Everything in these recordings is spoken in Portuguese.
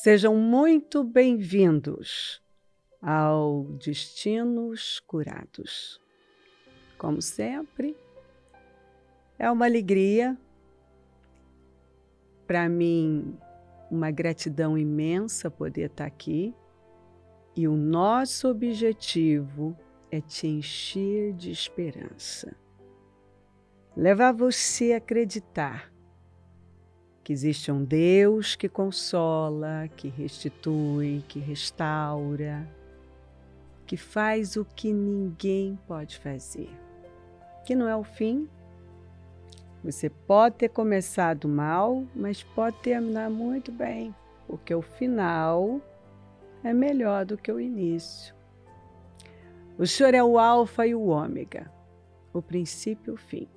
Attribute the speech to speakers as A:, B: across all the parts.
A: Sejam muito bem-vindos ao Destinos Curados. Como sempre, é uma alegria, para mim, uma gratidão imensa poder estar aqui. E o nosso objetivo é te encher de esperança. Levar você a acreditar que existe um Deus que consola, que restitui, que restaura, que faz o que ninguém pode fazer. Que não é o fim. Você pode ter começado mal, mas pode terminar muito bem, porque o final é melhor do que o início. O Senhor é o Alfa e o Ômega, o princípio e o fim.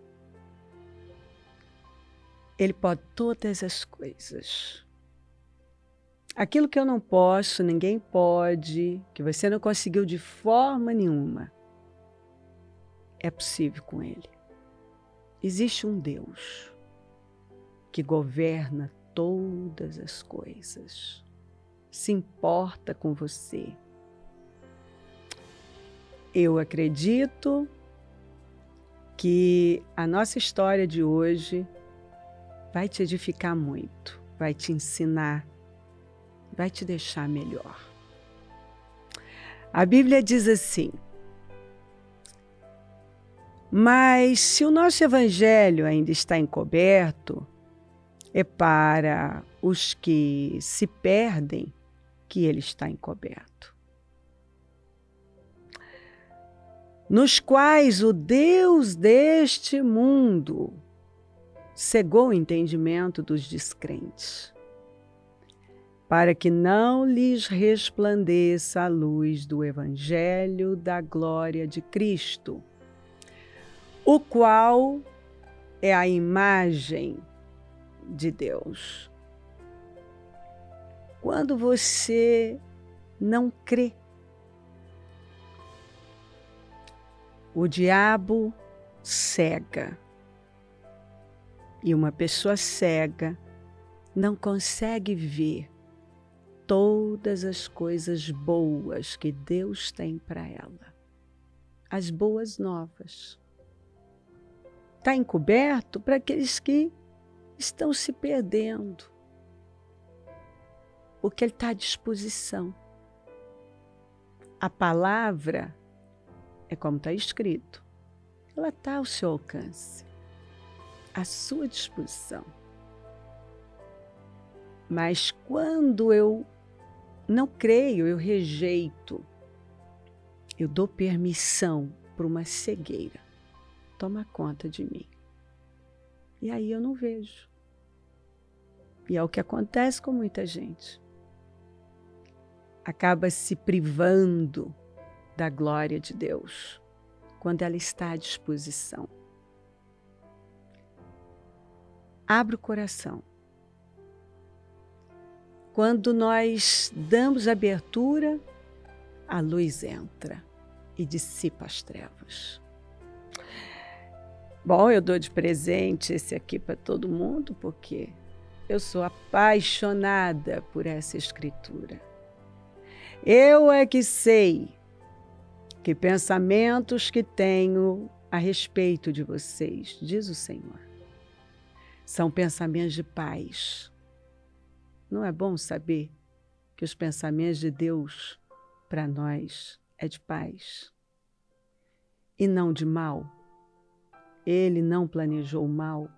A: Ele pode todas as coisas. Aquilo que eu não posso, ninguém pode, que você não conseguiu de forma nenhuma, é possível com Ele. Existe um Deus que governa todas as coisas, se importa com você. Eu acredito que a nossa história de hoje vai te edificar muito, vai te ensinar, vai te deixar melhor. A Bíblia diz assim: mas se o nosso evangelho ainda está encoberto, é para os que se perdem que ele está encoberto, nos quais o Deus deste mundo cegou o entendimento dos descrentes, para que não lhes resplandeça a luz do Evangelho da glória de Cristo, o qual é a imagem de Deus. Quando você não crê, o diabo cega. E uma pessoa cega não consegue ver todas as coisas boas que Deus tem para ela. As boas novas. Está encoberto para aqueles que estão se perdendo. Porque Ele está à disposição. A palavra é como está escrito. Ela está ao seu alcance, à sua disposição. Mas quando eu não creio, eu rejeito, eu dou permissão para uma cegueira tomar conta de mim. E aí eu não vejo. E é o que acontece com muita gente. Acaba se privando da glória de Deus quando ela está à disposição. Abre o coração. Quando nós damos abertura, a luz entra e dissipa as trevas. Bom, eu dou de presente esse aqui para todo mundo, porque eu sou apaixonada por essa escritura. Eu é que sei que pensamentos que tenho a respeito de vocês, diz o Senhor, são pensamentos de paz. Não é bom saber que os pensamentos de Deus para nós é de paz e não de mal? Ele não planejou o mal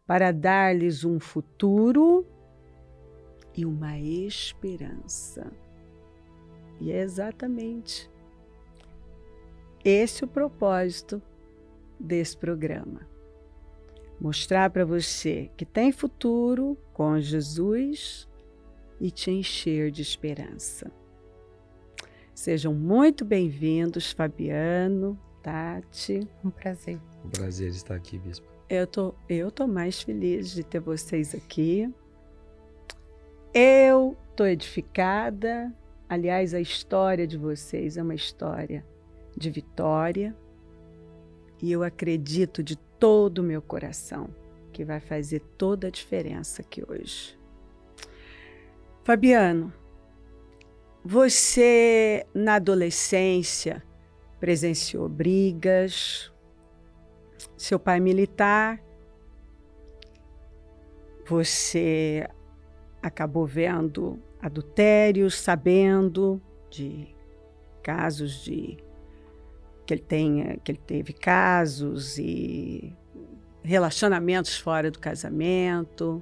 A: para dar-lhes um futuro e uma esperança. E é exatamente esse o propósito desse programa. Mostrar para você que tem futuro com Jesus e te encher de esperança. Sejam muito bem-vindos, Fabiano, Tati.
B: Um prazer.
C: Um prazer estar aqui, Bispo.
A: Eu tô mais feliz de ter vocês aqui. Eu tô edificada. Aliás, a história de vocês é uma história de vitória. E eu acredito de todo o meu coração que vai fazer toda a diferença aqui hoje. Fabiano, você na adolescência presenciou brigas, seu pai militar, você acabou vendo adultérios, sabendo de casos de que ele teve casos e relacionamentos fora do casamento.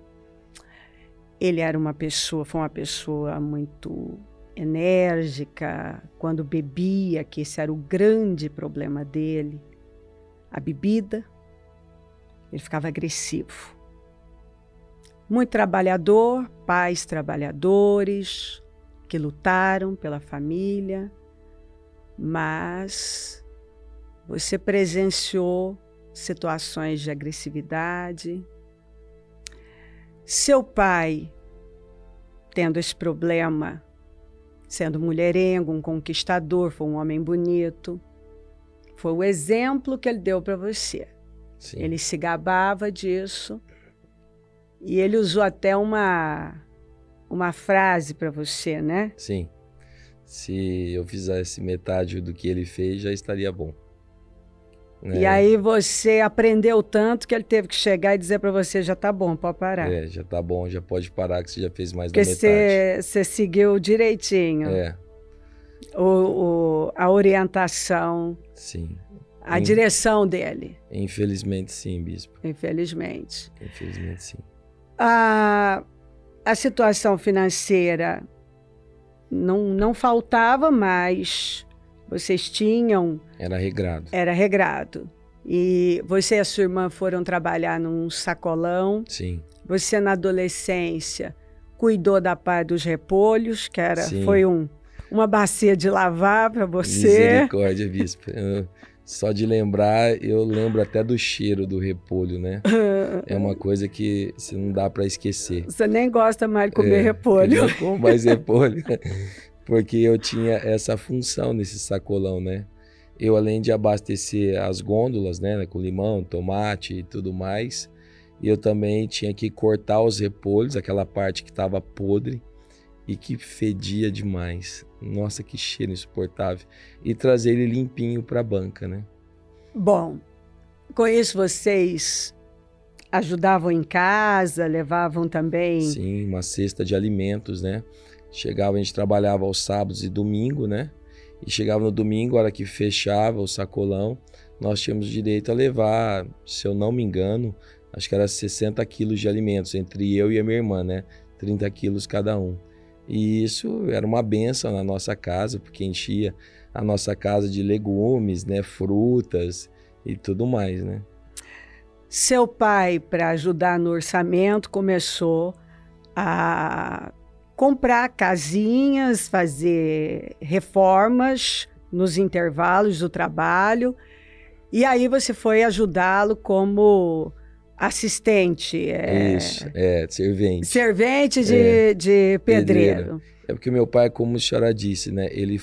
A: Ele foi uma pessoa muito enérgica. Quando bebia, que esse era o grande problema dele, a bebida, ele ficava agressivo. Muito trabalhador, pais trabalhadores que lutaram pela família, mas você presenciou situações de agressividade. Seu pai, tendo esse problema, sendo mulherengo, um conquistador, foi um homem bonito, foi o exemplo que ele deu para você.
C: Sim.
A: Ele se gabava disso e ele usou até uma frase para você, né?
C: Sim. Se eu fizesse metade do que ele fez, já estaria bom.
A: E aí você aprendeu tanto que ele teve que chegar e dizer para você, já tá bom, pode parar.
C: Já tá bom, já pode parar que você já fez mais
A: Porque
C: da metade.
A: você seguiu direitinho a orientação,
C: sim.
A: A direção dele.
C: Infelizmente sim, bispo.
A: Infelizmente.
C: Infelizmente sim.
A: A situação financeira não faltava, mas vocês tinham...
C: Era regrado.
A: Era regrado. E você e a sua irmã foram trabalhar num sacolão.
C: Sim.
A: Você, na adolescência, cuidou da parte dos repolhos, que foi uma bacia de lavar para você.
C: Misericórdia, bispo. Só de lembrar, eu lembro até do cheiro do repolho, né? É uma coisa que não dá para esquecer.
A: Você nem gosta mais de comer repolho.
C: Eu não como mais repolho, porque eu tinha essa função nesse sacolão, né? Eu, além de abastecer as gôndolas, né, com limão, tomate e tudo mais, eu também tinha que cortar os repolhos, aquela parte que estava podre e que fedia demais. Nossa, que cheiro insuportável. E trazer ele limpinho para a banca, né?
A: Bom, com isso vocês ajudavam em casa, levavam também...
C: Sim, uma cesta de alimentos, né? Chegava, a gente trabalhava aos sábados e domingo, né? E chegava no domingo, a hora que fechava o sacolão, nós tínhamos direito a levar, se eu não me engano, acho que era 60 quilos de alimentos, entre eu e a minha irmã, né? 30 quilos cada um. E isso era uma bênção na nossa casa, porque enchia a nossa casa de legumes, né? Frutas e tudo mais, né?
A: Seu pai, para ajudar no orçamento, começou a comprar casinhas, fazer reformas nos intervalos do trabalho. E aí você foi ajudá-lo como assistente.
C: Isso, servente.
A: Servente de pedreiro.
C: É porque meu pai, como a senhora disse, né? Ele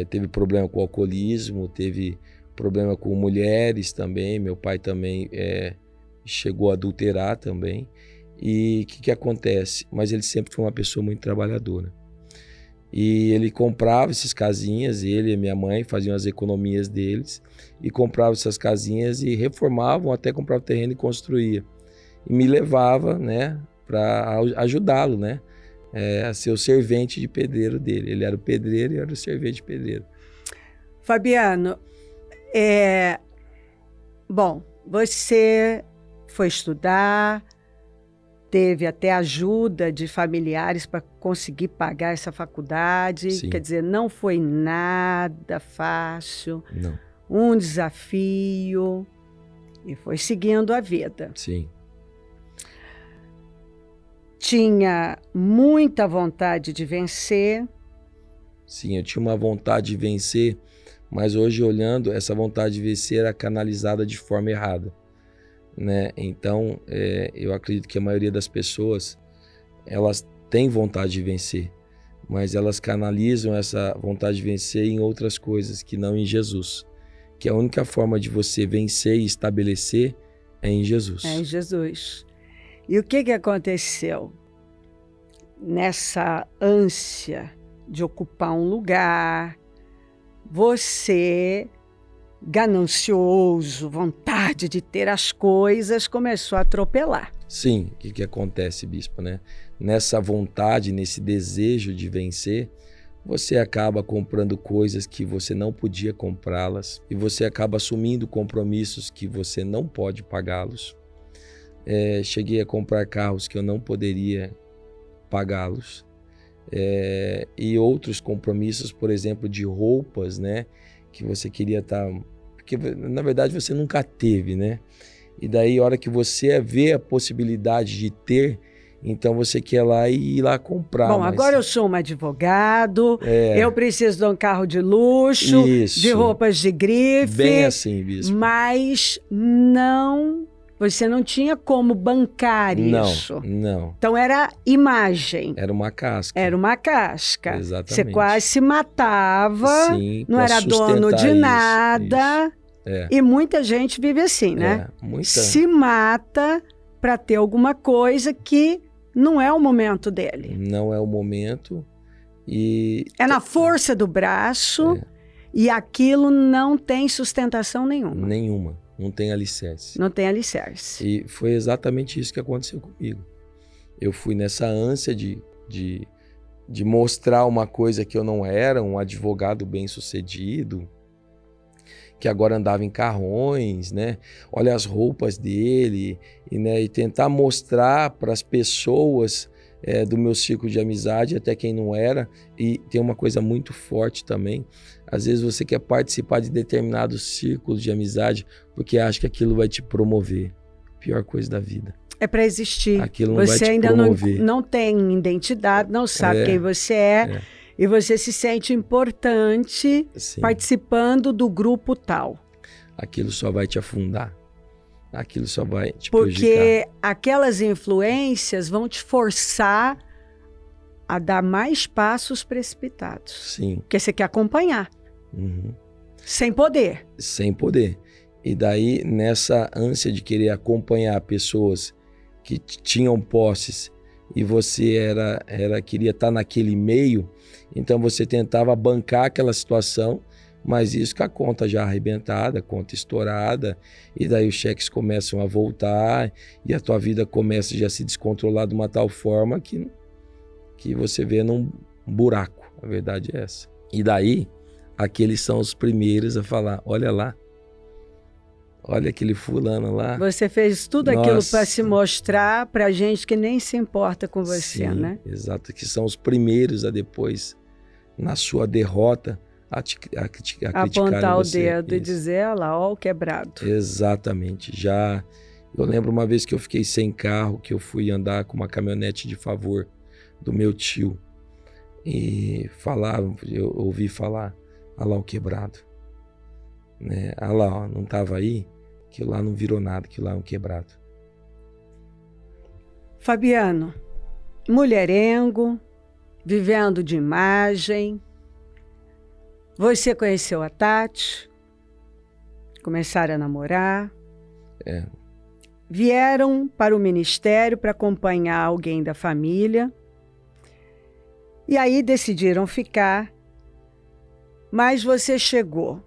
C: teve problema com o alcoolismo, teve problema com mulheres também. Meu pai também chegou a adulterar também. E o que acontece? Mas ele sempre foi uma pessoa muito trabalhadora. E ele comprava essas casinhas, ele e minha mãe faziam as economias deles e compravam essas casinhas e reformavam até comprar o terreno e construía. E me levava, né, para ajudá-lo, né, a ser o servente de pedreiro dele. Ele era o pedreiro e eu era o servente de pedreiro.
A: Fabiano, bom, você foi estudar, teve até ajuda de familiares para conseguir pagar essa faculdade.
C: Sim.
A: Quer dizer, não foi nada fácil.
C: Não.
A: Um desafio. E foi seguindo a vida.
C: Sim.
A: Tinha muita vontade de vencer.
C: Sim, eu tinha uma vontade de vencer, mas hoje olhando, essa vontade de vencer era canalizada de forma errada. Né? Então, eu acredito que a maioria das pessoas, elas têm vontade de vencer, mas elas canalizam essa vontade de vencer em outras coisas, que não em Jesus. Que a única forma de você vencer e estabelecer é em Jesus.
A: É em Jesus. E o que aconteceu? nessa ânsia de ocupar um lugar, você, ganancioso, vontade de ter as coisas, começou a atropelar.
C: Sim, o que acontece, bispo, né? Nessa vontade, nesse desejo de vencer, você acaba comprando coisas que você não podia comprá-las e você acaba assumindo compromissos que você não pode pagá-los. Cheguei a comprar carros que eu não poderia pagá-los. E outros compromissos, por exemplo, de roupas, né? Que você queria estar... Porque, na verdade, você nunca teve, né? E daí, a hora que você vê a possibilidade de ter, então você quer lá e ir lá comprar.
A: Bom, agora eu sou um advogado, eu preciso de um carro de luxo,
C: Isso.
A: de roupas de grife.
C: Bem assim, bispo.
A: Mas não... Você não tinha como bancar isso.
C: Não.
A: Então era imagem.
C: Era uma casca.
A: Era uma casca.
C: Exatamente.
A: Você quase se matava,
C: Sim,
A: não era dono de nada.
C: Isso.
A: E muita gente vive assim, né? Se mata para ter alguma coisa que não é o momento dele.
C: Não é o momento.
A: É na força do braço e aquilo não tem sustentação nenhuma.
C: Nenhuma. Não tem alicerce.
A: Não tem alicerce.
C: E foi exatamente isso que aconteceu comigo. Eu fui nessa ânsia de mostrar uma coisa que eu não era, um advogado bem-sucedido, que agora andava em carrões, né? Olha as roupas dele, e tentar mostrar para as pessoas do meu círculo de amizade, até quem não era. E tem uma coisa muito forte também. Às vezes você quer participar de determinados círculos de amizade porque acha que aquilo vai te promover. Pior coisa da vida. É
A: para existir.
C: Aquilo não vai te
A: promover. Você ainda não tem identidade, não sabe quem você é. E você se sente importante participando do grupo tal.
C: Aquilo só vai te afundar. Aquilo só vai te prejudicar.
A: Porque aquelas influências vão te forçar a dar mais passos precipitados.
C: Sim.
A: Porque você quer acompanhar.
C: Uhum.
A: Sem poder.
C: Sem poder. E daí, nessa ânsia de querer acompanhar pessoas que tinham posses e você queria estar naquele meio, então você tentava bancar aquela situação, mas isso com a conta já arrebentada, conta estourada, e daí os cheques começam a voltar e a tua vida começa já a se descontrolar de uma tal forma que você vê num buraco. A verdade é essa. E daí, aqueles são os primeiros a falar, olha lá, olha aquele fulano lá.
A: Você fez tudo aquilo para se mostrar para gente que nem se importa com você, né?
C: Exato, que são os primeiros a depois, na sua derrota, a
A: apontar
C: você.
A: O dedo e dizer, olha lá, ó o quebrado.
C: Exatamente. Eu lembro uma vez que eu fiquei sem carro, que eu fui andar com uma caminhonete de favor do meu tio. E eu ouvi falar, olha lá o quebrado. Né? Olha lá, ó, não estava aí, aquilo lá não virou nada, aquilo lá é um quebrado.
A: Fabiano, mulherengo, vivendo de imagem. Você conheceu a Tati, começaram a namorar, vieram para o ministério para acompanhar alguém da família, e aí decidiram ficar, mas você chegou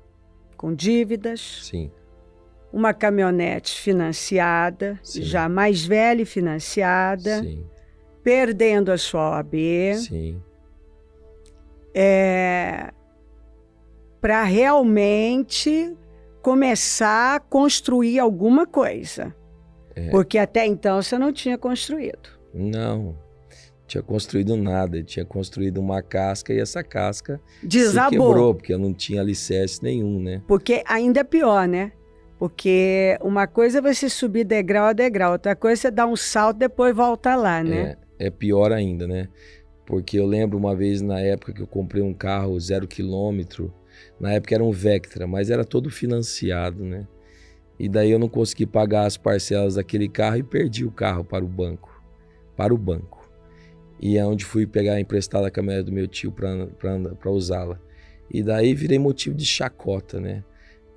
A: com dívidas,
C: Sim.
A: Uma caminhonete financiada,
C: Sim.
A: Já mais velha e financiada,
C: Sim.
A: Perdendo a sua OAB,
C: Sim.
A: Para realmente começar a construir alguma coisa. Porque até então você não tinha construído.
C: Não tinha construído nada, tinha construído uma casca e essa casca
A: desabou.
C: Se quebrou, porque eu não tinha alicerce nenhum, né?
A: Porque ainda é pior, né? Porque uma coisa é você subir degrau a degrau, outra coisa é você dar um salto e depois voltar lá, né?
C: É pior ainda, né? Porque eu lembro uma vez na época que eu comprei um carro 0 km, na época era um Vectra, mas era todo financiado, né? E daí eu não consegui pagar as parcelas daquele carro e perdi o carro para o banco. E é onde fui pegar emprestada a caminhonete do meu tio para usá-la. E daí virei motivo de chacota, né?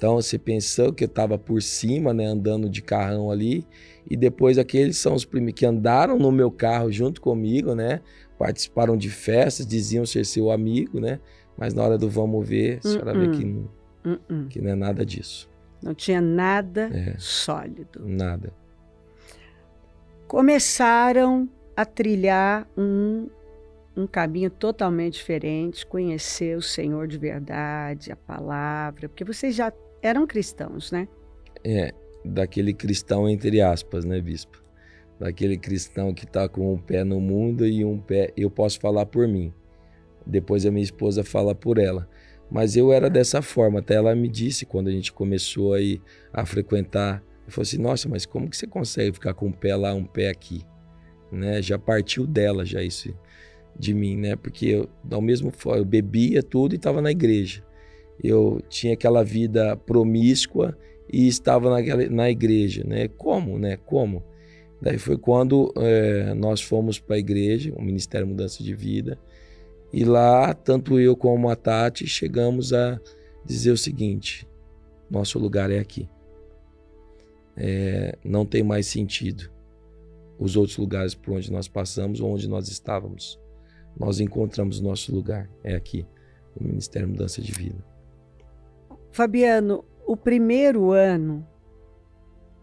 C: Então você pensou que eu estava por cima, né, andando de carrão ali, e depois aqueles são os primeiros que andaram no meu carro junto comigo, né? Participaram de festas, diziam ser seu amigo, né? Mas na hora do vamos ver, a senhora vê que não é nada disso.
A: Não tinha nada sólido.
C: Nada.
A: Começaram a trilhar um caminho totalmente diferente, conhecer o Senhor de verdade, a palavra, porque vocês já eram cristãos, né?
C: Daquele cristão entre aspas, né, bispo? Daquele cristão que está com um pé no mundo e um pé... Eu posso falar por mim. Depois a minha esposa fala por ela. Mas eu era dessa forma. Até ela me disse, quando a gente começou aí a frequentar, eu falei assim, nossa, mas como que você consegue ficar com um pé lá, um pé aqui? Né? Já partiu dela já isso de mim, né? Porque eu bebia tudo e estava na igreja. Eu tinha aquela vida promíscua e estava na igreja, né? Como, né? Como? Daí foi quando nós fomos para a igreja, o Ministério Mudança de Vida, e lá, tanto eu como a Tati, chegamos a dizer o seguinte, nosso lugar é aqui. Não tem mais sentido os outros lugares por onde nós passamos ou onde nós estávamos. Nós encontramos o nosso lugar, é aqui, o Ministério Mudança de Vida.
A: Fabiano, o primeiro ano,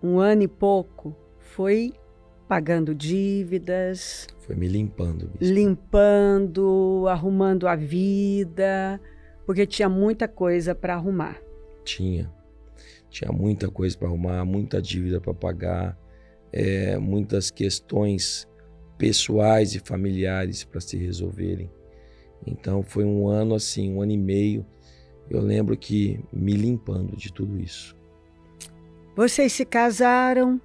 A: 1 ano e pouco, foi pagando dívidas.
C: Foi me limpando. Bispo.
A: Limpando, arrumando a vida, porque tinha muita coisa para arrumar.
C: Tinha muita coisa para arrumar, muita dívida para pagar, muitas questões pessoais e familiares para se resolverem. Então foi um ano assim, 1 ano e meio, eu lembro que me limpando de tudo isso.
A: Vocês se casaram,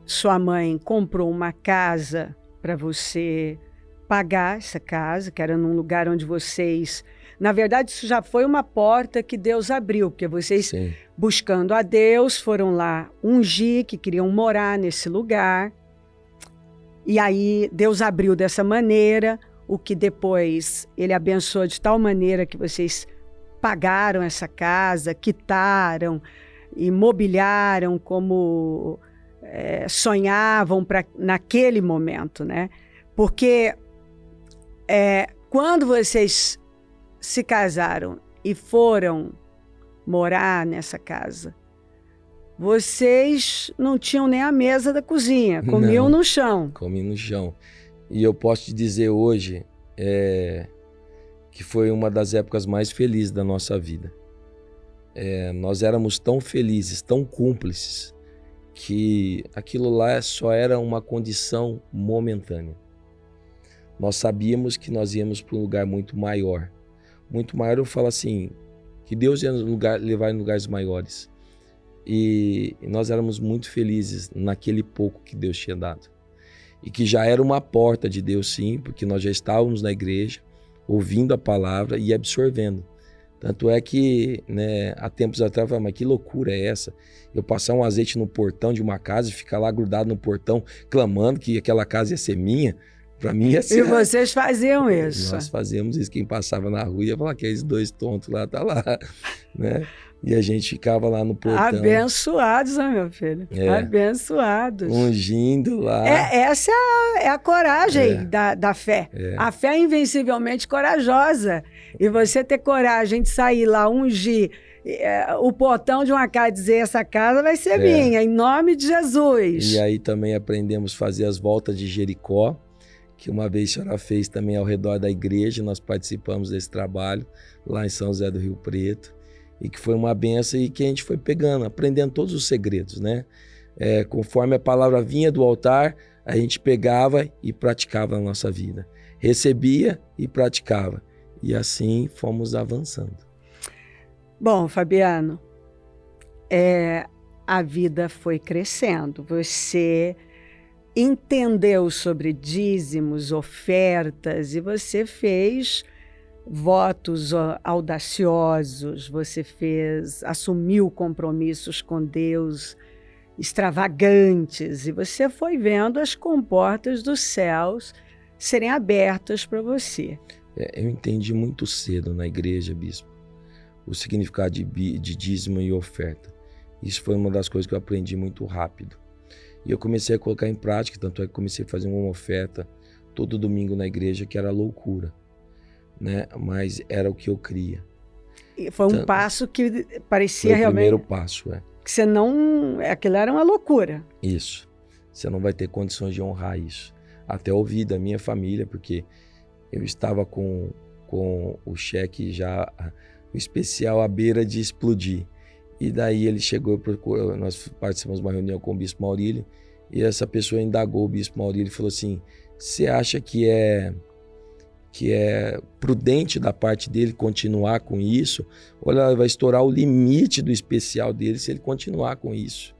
A: sua mãe comprou uma casa para você pagar essa casa, que era num lugar onde vocês... Na verdade, isso já foi uma porta que Deus abriu, porque vocês,
C: Sim.
A: buscando a Deus, foram lá ungir, que queriam morar nesse lugar. E aí Deus abriu dessa maneira, o que depois Ele abençoou de tal maneira que vocês pagaram essa casa, quitaram, imobiliaram como sonhavam naquele momento, né? Porque quando vocês se casaram e foram morar nessa casa, vocês não tinham nem a mesa da cozinha, comiam no chão.
C: Comi no chão. E eu posso te dizer hoje que foi uma das épocas mais felizes da nossa vida. Nós éramos tão felizes, tão cúmplices, que aquilo lá só era uma condição momentânea. Nós sabíamos que nós íamos para um lugar muito maior. Muito maior, eu falo assim, que Deus ia levar em lugares maiores. E nós éramos muito felizes naquele pouco que Deus tinha dado. E que já era uma porta de Deus, sim, porque nós já estávamos na igreja, ouvindo a palavra e absorvendo. Tanto é que, né, há tempos atrás, eu falei, mas que loucura é essa? Eu passar um azeite no portão de uma casa e ficar lá grudado no portão, clamando que aquela casa ia ser minha. Para mim ia ser...
A: E vocês faziam isso?
C: Nós fazíamos isso. Quem passava na rua ia falar que aqueles 2 tontos lá, tá lá, né? E a gente ficava lá no portão.
A: Abençoados, né, meu filho? Abençoados.
C: Ungindo lá.
A: Essa é a coragem da fé. A fé é invencivelmente corajosa. E você ter coragem de sair lá, ungir o portão de uma casa e dizer, essa casa vai ser minha, em nome de Jesus.
C: E aí também aprendemos a fazer as voltas de Jericó, que uma vez a senhora fez também ao redor da igreja. Nós participamos desse trabalho lá em São José do Rio Preto. E que foi uma benção e que a gente foi pegando, aprendendo todos os segredos, né? Conforme a palavra vinha do altar, a gente pegava e praticava na nossa vida. Recebia e praticava. E assim fomos avançando.
A: Bom, Fabiano, a vida foi crescendo. Você entendeu sobre dízimos, ofertas, e você fez votos audaciosos, você assumiu compromissos com Deus extravagantes, e você foi vendo as comportas dos céus serem abertas para você.
C: Eu entendi muito cedo na igreja, bispo, o significado de dízimo e oferta. Isso foi uma das coisas que eu aprendi muito rápido. E eu comecei a colocar em prática, tanto é que comecei a fazer uma oferta todo domingo na igreja, que era loucura, né? Mas era o que eu cria.
A: E foi um passo que parecia
C: foi
A: realmente...
C: o primeiro passo,
A: que você não... Aquilo era uma loucura.
C: Isso. Você não vai ter condições de honrar isso. Até ouvir da minha família, porque eu estava com o cheque já, o especial à beira de explodir. E daí ele chegou, nós participamos de uma reunião com o Bispo Maurílio, e essa pessoa indagou o Bispo Maurílio e falou assim: você acha que é prudente da parte dele continuar com isso? Olha, vai estourar o limite do especial dele se ele continuar com isso.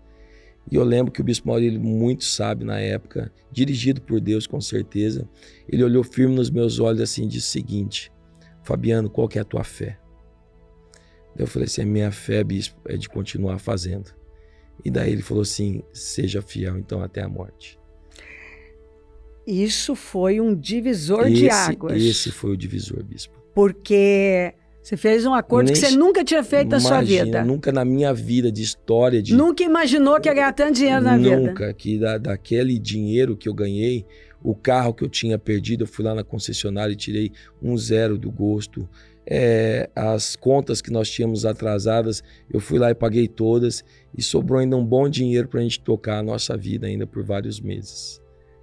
C: E eu lembro que o Bispo Maurílio, muito sábio na época, dirigido por Deus com certeza, ele olhou firme nos meus olhos assim e disse o seguinte: Fabiano, qual que é a tua fé? Eu falei assim: a minha fé, bispo, é de continuar fazendo. E daí ele falou assim: seja fiel então até a morte.
A: Isso foi um divisor de águas.
C: Esse foi o divisor, bispo.
A: Porque você fez um acordo que você nunca tinha feito na sua vida.
C: Nunca na minha vida de história.
A: Nunca imaginou que ia ganhar tanto dinheiro na vida.
C: Nunca, que daquele dinheiro que eu ganhei, o carro que eu tinha perdido, eu fui lá na concessionária e tirei um 0 do gosto. As contas que nós tínhamos atrasadas, eu fui lá e paguei todas, e sobrou ainda um bom dinheiro para a gente tocar a nossa vida ainda por vários meses.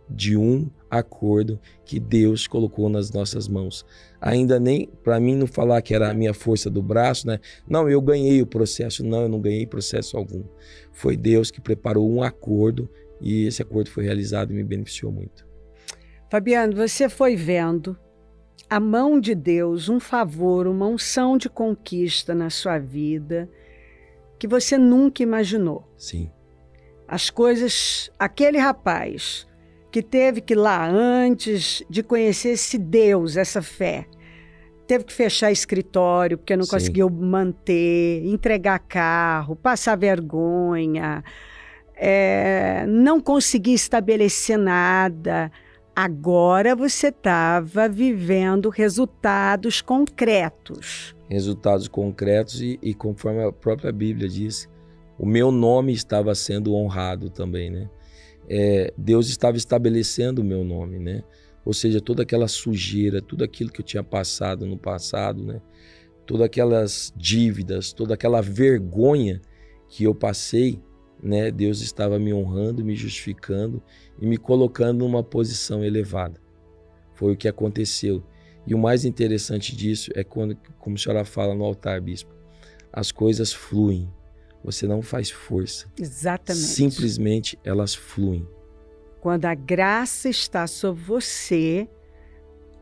C: De um acordo que Deus colocou nas nossas mãos. Ainda nem, para mim não falar que era a minha força do braço, né? Não, eu ganhei o processo. Não, eu não ganhei processo algum. Foi Deus que preparou um acordo, e esse acordo foi realizado e me beneficiou muito.
A: Fabiano, você foi vendo a mão de Deus, um favor, uma unção de conquista na sua vida que você nunca imaginou.
C: Sim.
A: As coisas, aquele rapaz que teve que ir lá antes de conhecer esse Deus, essa fé, teve que fechar escritório porque não conseguiu manter, entregar carro, passar vergonha, não conseguir estabelecer nada. Agora você estava vivendo resultados concretos. Resultados concretos
C: e conforme a própria Bíblia diz, o meu nome estava sendo honrado também, né? Deus estava estabelecendo o meu nome, né? Ou seja, toda aquela sujeira, tudo aquilo que eu tinha passado no passado, né? Todas aquelas dívidas, toda aquela vergonha que eu passei, né? Deus estava me honrando, me justificando e me colocando numa posição elevada. Foi o que aconteceu. E o mais interessante disso é quando, como a senhora fala no altar, bispo, as coisas fluem. Você não faz força.
A: Exatamente.
C: Simplesmente elas fluem.
A: Quando a graça está sobre você,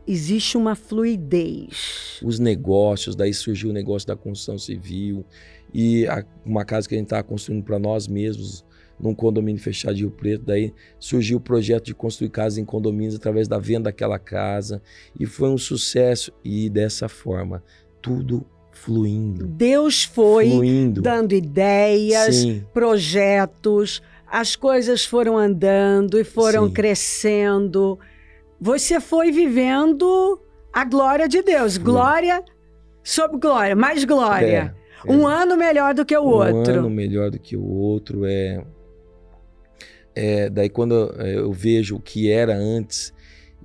A: existe uma fluidez.
C: Os negócios, daí surgiu o negócio da construção civil e uma casa que a gente estava construindo para nós mesmos, num condomínio fechado de Rio Preto. Daí surgiu o projeto de construir casas em condomínios através da venda daquela casa. E foi um sucesso. E dessa forma, tudo fluindo.
A: Deus foi dando ideias, sim, projetos, as coisas foram andando e foram, sim, crescendo. Você foi vivendo a glória de Deus. Glória sobre glória, mais glória. Um ano melhor do que o outro.
C: Um ano melhor do que o outro. Daí quando eu vejo o que era antes,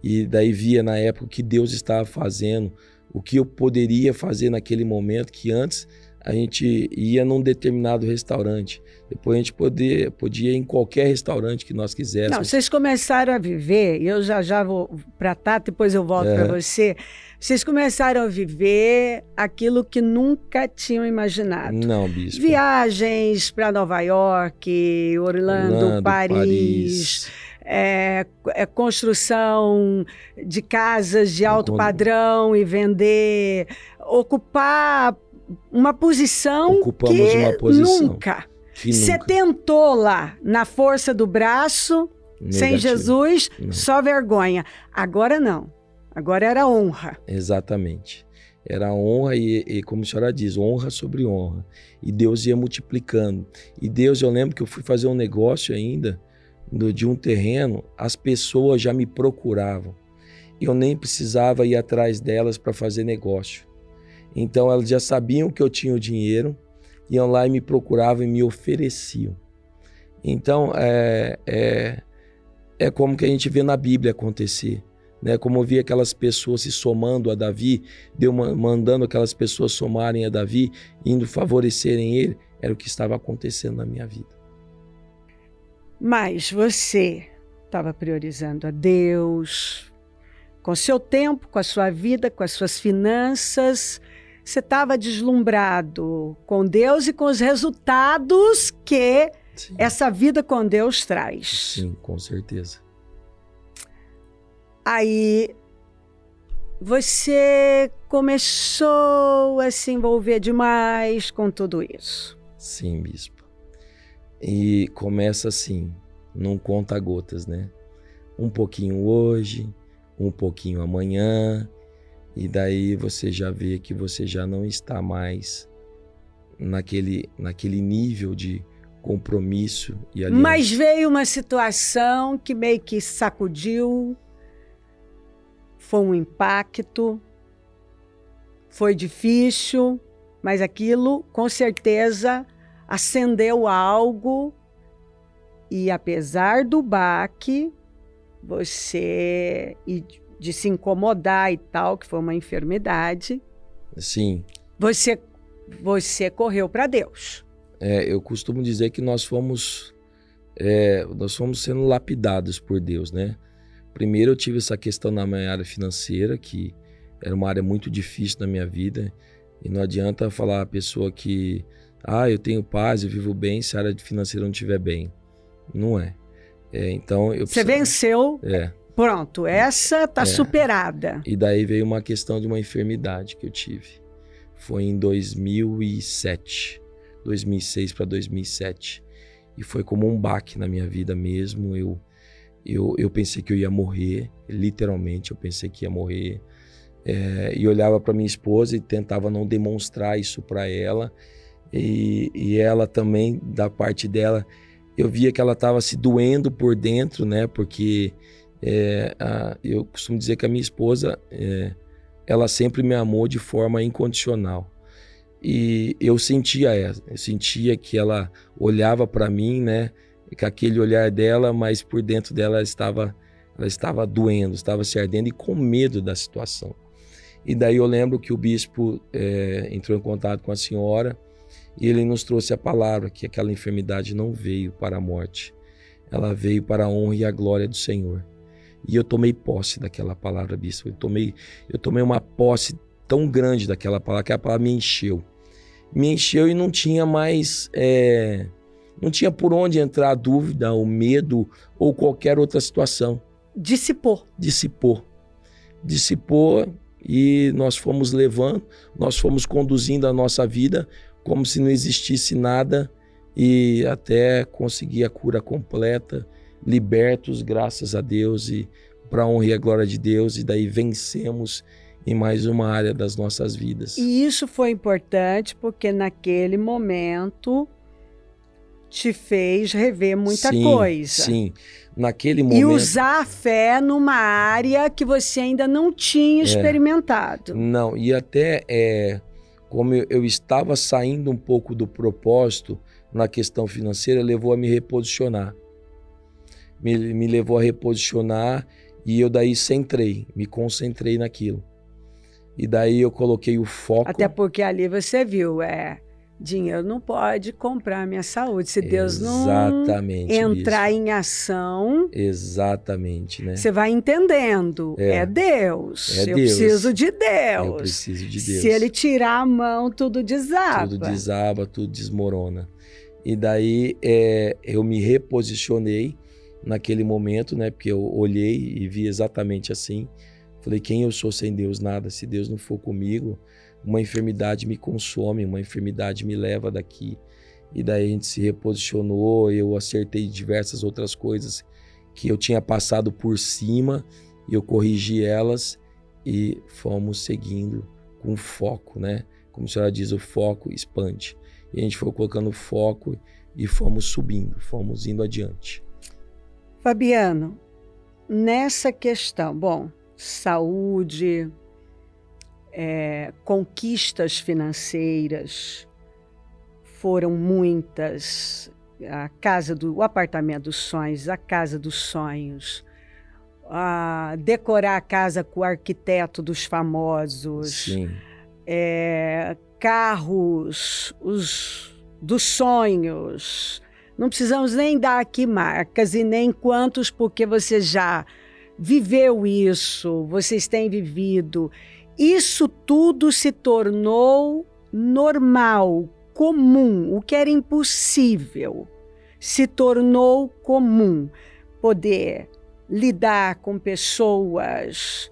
C: e daí via na época o que Deus estava fazendo, o que eu poderia fazer naquele momento, que antes a gente ia num determinado restaurante, depois a gente podia ir em qualquer restaurante que nós quiséssemos.
A: Não, vocês começaram a viver, e eu já vou para Tata, depois eu volto para você, vocês começaram a viver aquilo que nunca tinham imaginado.
C: Não, bispo.
A: Viagens para Nova York, Orlando, Paris. Construção de casas de alto padrão e vender, ocupar uma posição nunca. Você tentou lá, na força do braço, negativo, sem Jesus, não, só vergonha. Agora não, agora era honra.
C: Exatamente. Era honra e como a senhora diz, honra sobre honra. E Deus ia multiplicando. E Deus, eu lembro que eu fui fazer um negócio ainda, de um terreno, as pessoas já me procuravam. Eu nem precisava ir atrás delas para fazer negócio. Então elas já sabiam que eu tinha o dinheiro, iam lá e me procuravam e me ofereciam. Então é como que a gente vê na Bíblia acontecer, né? Como eu vi aquelas pessoas se somando a Davi, Deus mandando aquelas pessoas somarem a Davi, indo favorecerem ele, era o que estava acontecendo na minha vida.
A: Mas você estava priorizando a Deus, com seu tempo, com a sua vida, com as suas finanças. Você estava deslumbrado com Deus e com os resultados que
C: Sim.
A: essa vida com Deus traz.
C: Sim, com certeza.
A: Aí você começou a se envolver demais com tudo isso.
C: Sim, bispo. E começa assim, num conta-gotas, né? Um pouquinho hoje, um pouquinho amanhã, e daí você já vê que você já não está mais naquele nível de compromisso e aliança.
A: Mas veio uma situação que meio que sacudiu, foi um impacto, foi difícil, mas aquilo com certeza acendeu algo e apesar do baque, você e de se incomodar e tal, que foi uma enfermidade,
C: Sim.
A: Você correu para Deus.
C: Eu costumo dizer que nós fomos sendo lapidados por Deus, né? Primeiro eu tive essa questão na minha área financeira, que era uma área muito difícil na minha vida, e não adianta falar a pessoa que eu tenho paz, eu vivo bem, se a área financeira não estiver bem. Não é. Então
A: Você venceu, pronto, essa está superada.
C: E daí veio uma questão de uma enfermidade que eu tive. Foi em 2007, 2006 para 2007. E foi como um baque na minha vida mesmo. Eu pensei que eu ia morrer, literalmente eu pensei que ia morrer. E olhava para minha esposa e tentava não demonstrar isso para ela. E ela também, da parte dela, eu via que ela estava se doendo por dentro, né? Porque eu costumo dizer que a minha esposa, ela sempre me amou de forma incondicional. E eu sentia que ela olhava para mim, né? Com aquele olhar dela, mas por dentro dela ela estava doendo, estava se ardendo e com medo da situação. E daí eu lembro que o bispo entrou em contato com a senhora e ele nos trouxe a palavra que aquela enfermidade não veio para a morte, ela veio para a honra e a glória do Senhor. E eu tomei posse daquela palavra, bispo. Eu tomei uma posse tão grande daquela palavra que a palavra me encheu e não tinha mais, não tinha por onde entrar a dúvida, o medo ou qualquer outra situação. Dissipou e nós fomos levando, nós fomos conduzindo a nossa vida como se não existisse nada e até conseguir a cura completa, libertos, graças a Deus e para a honra e a glória de Deus, e daí vencemos em mais uma área das nossas vidas.
A: E isso foi importante porque naquele momento te fez rever muita coisa.
C: Sim, naquele momento.
A: E usar a fé numa área que você ainda não tinha experimentado.
C: Não, e até como eu estava saindo um pouco do propósito na questão financeira, levou a me reposicionar. Me levou a reposicionar e eu daí me concentrei naquilo. E daí eu coloquei o foco. Até porque ali você viu, dinheiro não pode comprar a minha saúde. Se Deus não entrar em ação... Exatamente, né?
A: Você vai entendendo. É Deus. Eu preciso de Deus.
C: Eu preciso de Deus.
A: Se Ele tirar a mão, tudo desaba.
C: Tudo desaba, tudo desmorona. E daí eu me reposicionei naquele momento, né? Porque eu olhei e vi exatamente assim. Falei, quem eu sou sem Deus? Nada. Se Deus não for comigo, uma enfermidade me consome, uma enfermidade me leva daqui. E daí a gente se reposicionou, eu acertei diversas outras coisas que eu tinha passado por cima, e eu corrigi elas e fomos seguindo com foco, né? Como a senhora diz, o foco expande. E a gente foi colocando foco e fomos subindo, fomos indo adiante. Fabiano,
A: nessa questão, saúde, conquistas financeiras foram muitas. O apartamento dos sonhos, a casa dos sonhos, decorar a casa com o arquiteto dos famosos,
C: Sim.
A: Carros dos sonhos. Não precisamos nem dar aqui marcas e nem quantos, porque você já viveu isso, vocês têm vivido. Isso tudo se tornou normal, comum. O que era impossível se tornou comum. Poder lidar com pessoas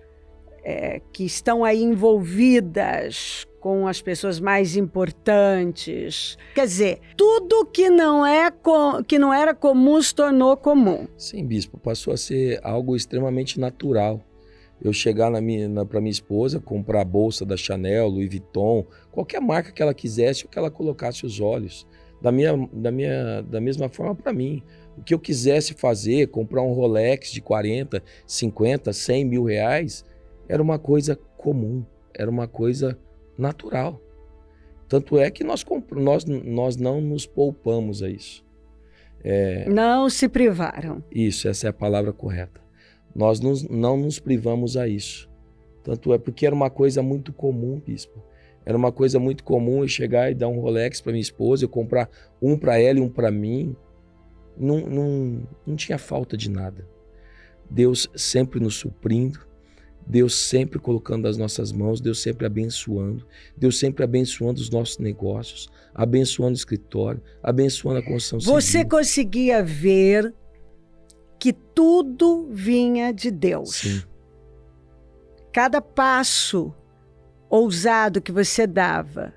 A: que estão aí envolvidas com as pessoas mais importantes. Quer dizer, tudo que não era comum se tornou comum.
C: Sim, bispo, passou a ser algo extremamente natural. Eu chegar para minha esposa, comprar a bolsa da Chanel, Louis Vuitton, qualquer marca que ela quisesse, ou que ela colocasse os olhos. Da mesma forma para mim. O que eu quisesse fazer, comprar um Rolex de 40, 50, 100 mil reais, era uma coisa comum, era uma coisa natural. Tanto é que nós não nos poupamos a isso.
A: Não se privaram.
C: Isso, essa é a palavra correta. Nós não nos privamos a isso. Tanto é porque era uma coisa muito comum, bispo. Era uma coisa muito comum eu chegar e dar um Rolex para minha esposa, eu comprar um para ela e um para mim. Não tinha falta de nada. Deus sempre nos suprindo, Deus sempre colocando as nossas mãos, Deus sempre abençoando, Deus sempre abençoando os nossos negócios, abençoando o escritório, abençoando a construção civil.
A: Você conseguia ver que tudo vinha de Deus.
C: Sim.
A: Cada passo ousado que você dava,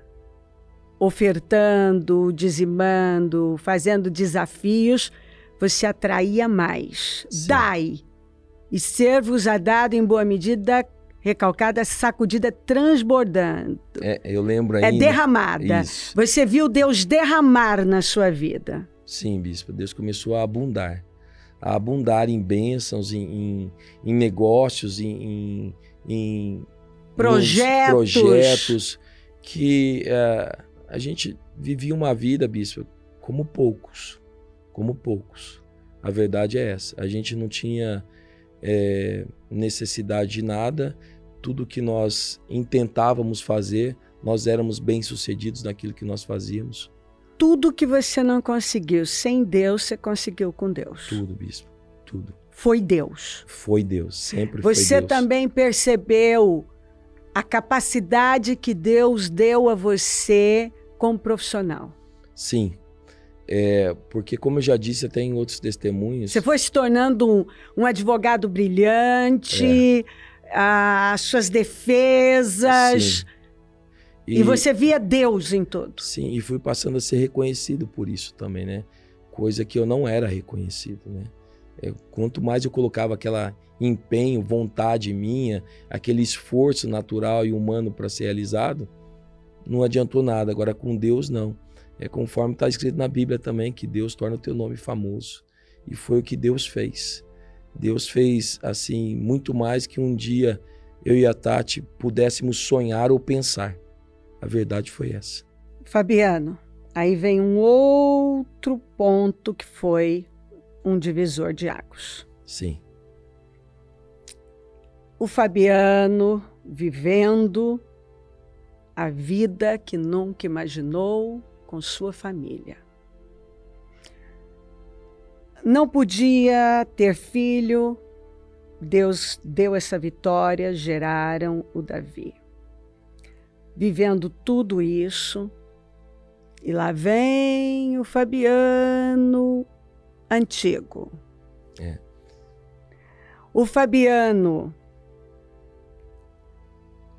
A: ofertando, dizimando, fazendo desafios, você atraía mais.
C: Sim.
A: Dai, e ser-vos-á dado em boa medida, recalcada, sacudida, transbordando.
C: Eu lembro ainda.
A: É derramada.
C: Isso.
A: Você viu Deus derramar na sua vida.
C: Sim, bispo. Deus começou a abundar em bênçãos, em negócios, em projetos que a gente vivia uma vida, bispo, como poucos. A verdade é essa. A gente não tinha necessidade de nada. Tudo que nós intentávamos fazer, nós éramos bem-sucedidos naquilo que nós fazíamos.
A: Tudo que você não conseguiu sem Deus, você conseguiu com Deus.
C: Tudo, bispo, tudo.
A: Foi Deus.
C: Foi Deus, sempre foi Deus.
A: Você também percebeu a capacidade que Deus deu a você como profissional.
C: Sim. Porque, como eu já disse até em outros testemunhos...
A: Você foi se tornando um advogado brilhante, as suas defesas...
C: Sim.
A: E você via Deus em tudo.
C: Sim, e fui passando a ser reconhecido por isso também, né? Coisa que eu não era reconhecido, né? Quanto mais eu colocava aquela empenho, vontade minha, aquele esforço natural e humano para ser realizado, não adiantou nada. Agora, com Deus, não. Conforme está escrito na Bíblia também, que Deus torna o teu nome famoso. E foi o que Deus fez. Deus fez, assim, muito mais que um dia eu e a Tati pudéssemos sonhar ou pensar. A verdade foi essa.
A: Fabiano, aí vem um outro ponto que foi um divisor de águas.
C: Sim.
A: O Fabiano vivendo a vida que nunca imaginou com sua família. Não podia ter filho, Deus deu essa vitória, geraram o Davi. Vivendo tudo isso, e lá vem o Fabiano antigo. O Fabiano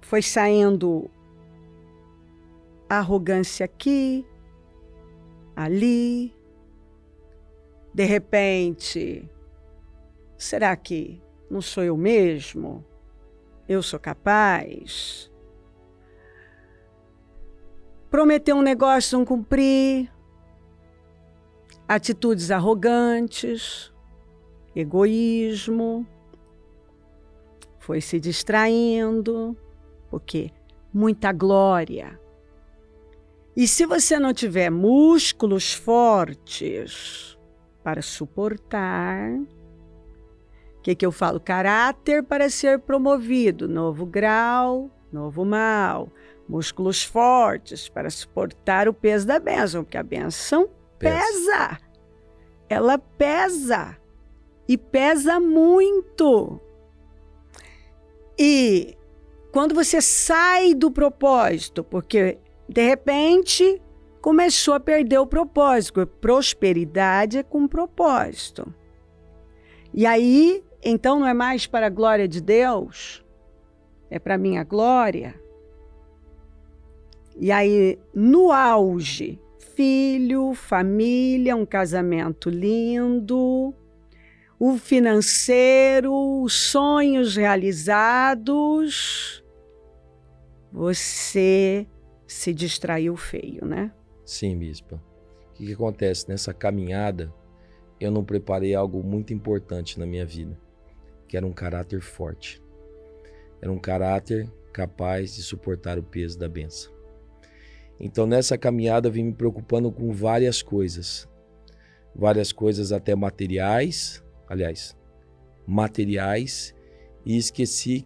A: foi saindo arrogância aqui, ali. De repente, será que não sou eu mesmo? Eu sou capaz? Prometeu um negócio, não cumprir. Atitudes arrogantes, egoísmo. Foi se distraindo, porque muita glória. E se você não tiver músculos fortes para suportar, o que eu falo? Caráter para ser promovido, novo grau, novo mal. Músculos fortes para suportar o peso da bênção, porque a bênção pesa. Ela pesa. E pesa muito. E quando você sai do propósito, porque de repente começou a perder o propósito. Prosperidade é com propósito. E aí, então não é mais para a glória de Deus, é para a minha glória. E aí, no auge, filho, família, um casamento lindo, o financeiro, os sonhos realizados, você se distraiu feio, né?
C: Sim, bispa. O que acontece? Nessa caminhada, eu não preparei algo muito importante na minha vida, que era um caráter forte. Era um caráter capaz de suportar o peso da bênção. Então, nessa caminhada, eu vim me preocupando com várias coisas até materiais, e esqueci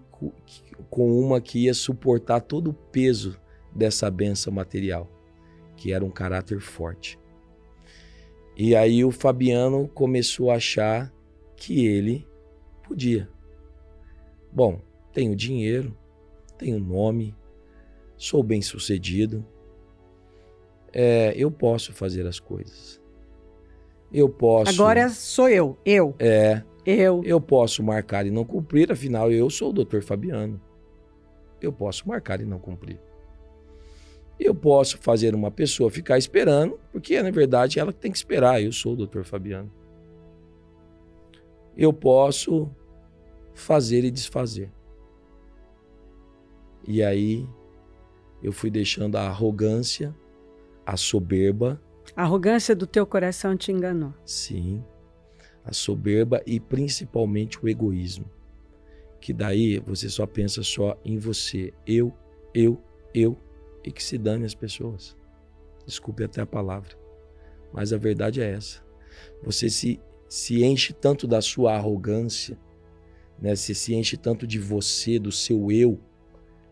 C: com uma que ia suportar todo o peso dessa bênção material, que era um caráter forte. E aí o Fabiano começou a achar que ele podia. Bom, tenho dinheiro, tenho nome, sou bem-sucedido, eu posso fazer as coisas. Eu posso...
A: Agora sou eu. Eu
C: posso marcar e não cumprir, afinal eu sou o Dr. Fabiano. Eu posso marcar e não cumprir. Eu posso fazer uma pessoa ficar esperando, porque na verdade ela tem que esperar, eu sou o Dr. Fabiano. Eu posso fazer e desfazer. E aí eu fui deixando a arrogância, a soberba.
A: A arrogância do teu coração te enganou.
C: Sim, a soberba e principalmente o egoísmo. Que daí você só pensa só em você, eu, e que se dane as pessoas. Desculpe até a palavra, mas a verdade é essa. Você se enche tanto da sua arrogância, né? Você se enche tanto de você, do seu eu,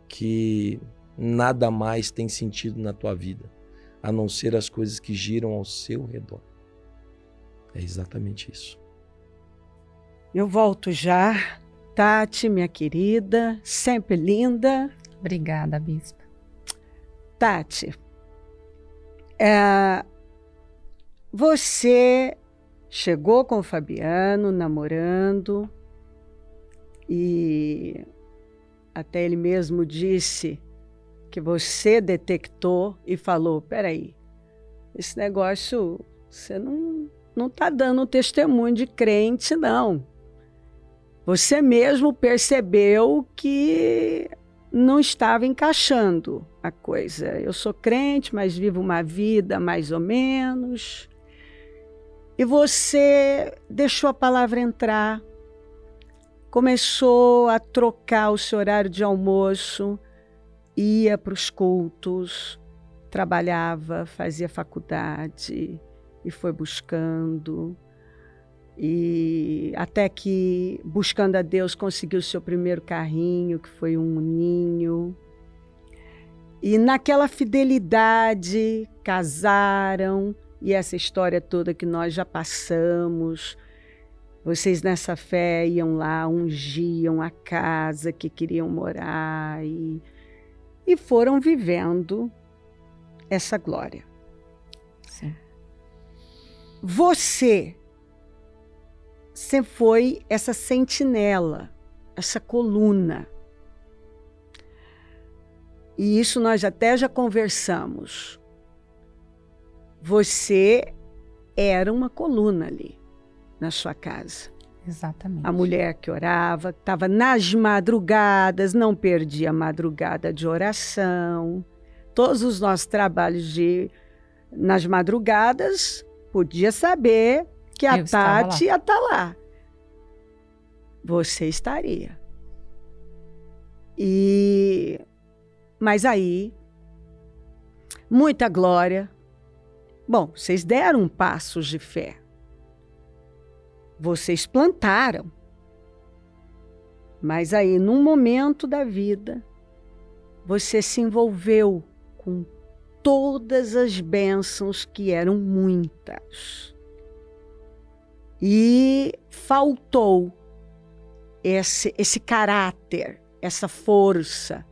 C: que nada mais tem sentido na tua vida, a não ser as coisas que giram ao seu redor. É exatamente isso.
A: Eu volto já. Tati, minha querida, sempre linda.
B: Obrigada, bispa.
A: Tati, você chegou com o Fabiano, namorando, e até ele mesmo disse que você detectou e falou, peraí, esse negócio, você não está dando testemunho de crente, não. Você mesmo percebeu que não estava encaixando a coisa. Eu sou crente, mas vivo uma vida mais ou menos. E você deixou a palavra entrar, começou a trocar o seu horário de almoço, ia para os cultos, trabalhava, fazia faculdade e foi buscando. E até que, buscando a Deus, conseguiu o seu primeiro carrinho, que foi um Ninho. E naquela fidelidade, casaram, e essa história toda que nós já passamos. Vocês nessa fé iam lá, ungiam a casa que queriam morar e foram vivendo essa glória.
B: Sim.
A: Você foi essa sentinela, essa coluna. E isso nós até já conversamos. Você era uma coluna ali na sua casa.
B: Exatamente.
A: A mulher que orava, estava nas madrugadas, não perdia a madrugada de oração. Todos os nossos trabalhos nas madrugadas, podia saber que a Tati ia estar lá. Você estaria. Mas aí, muita glória. Bom, vocês deram passos de fé. Vocês plantaram. Mas aí, num momento da vida, você se envolveu com todas as bênçãos, que eram muitas. E faltou esse caráter, essa força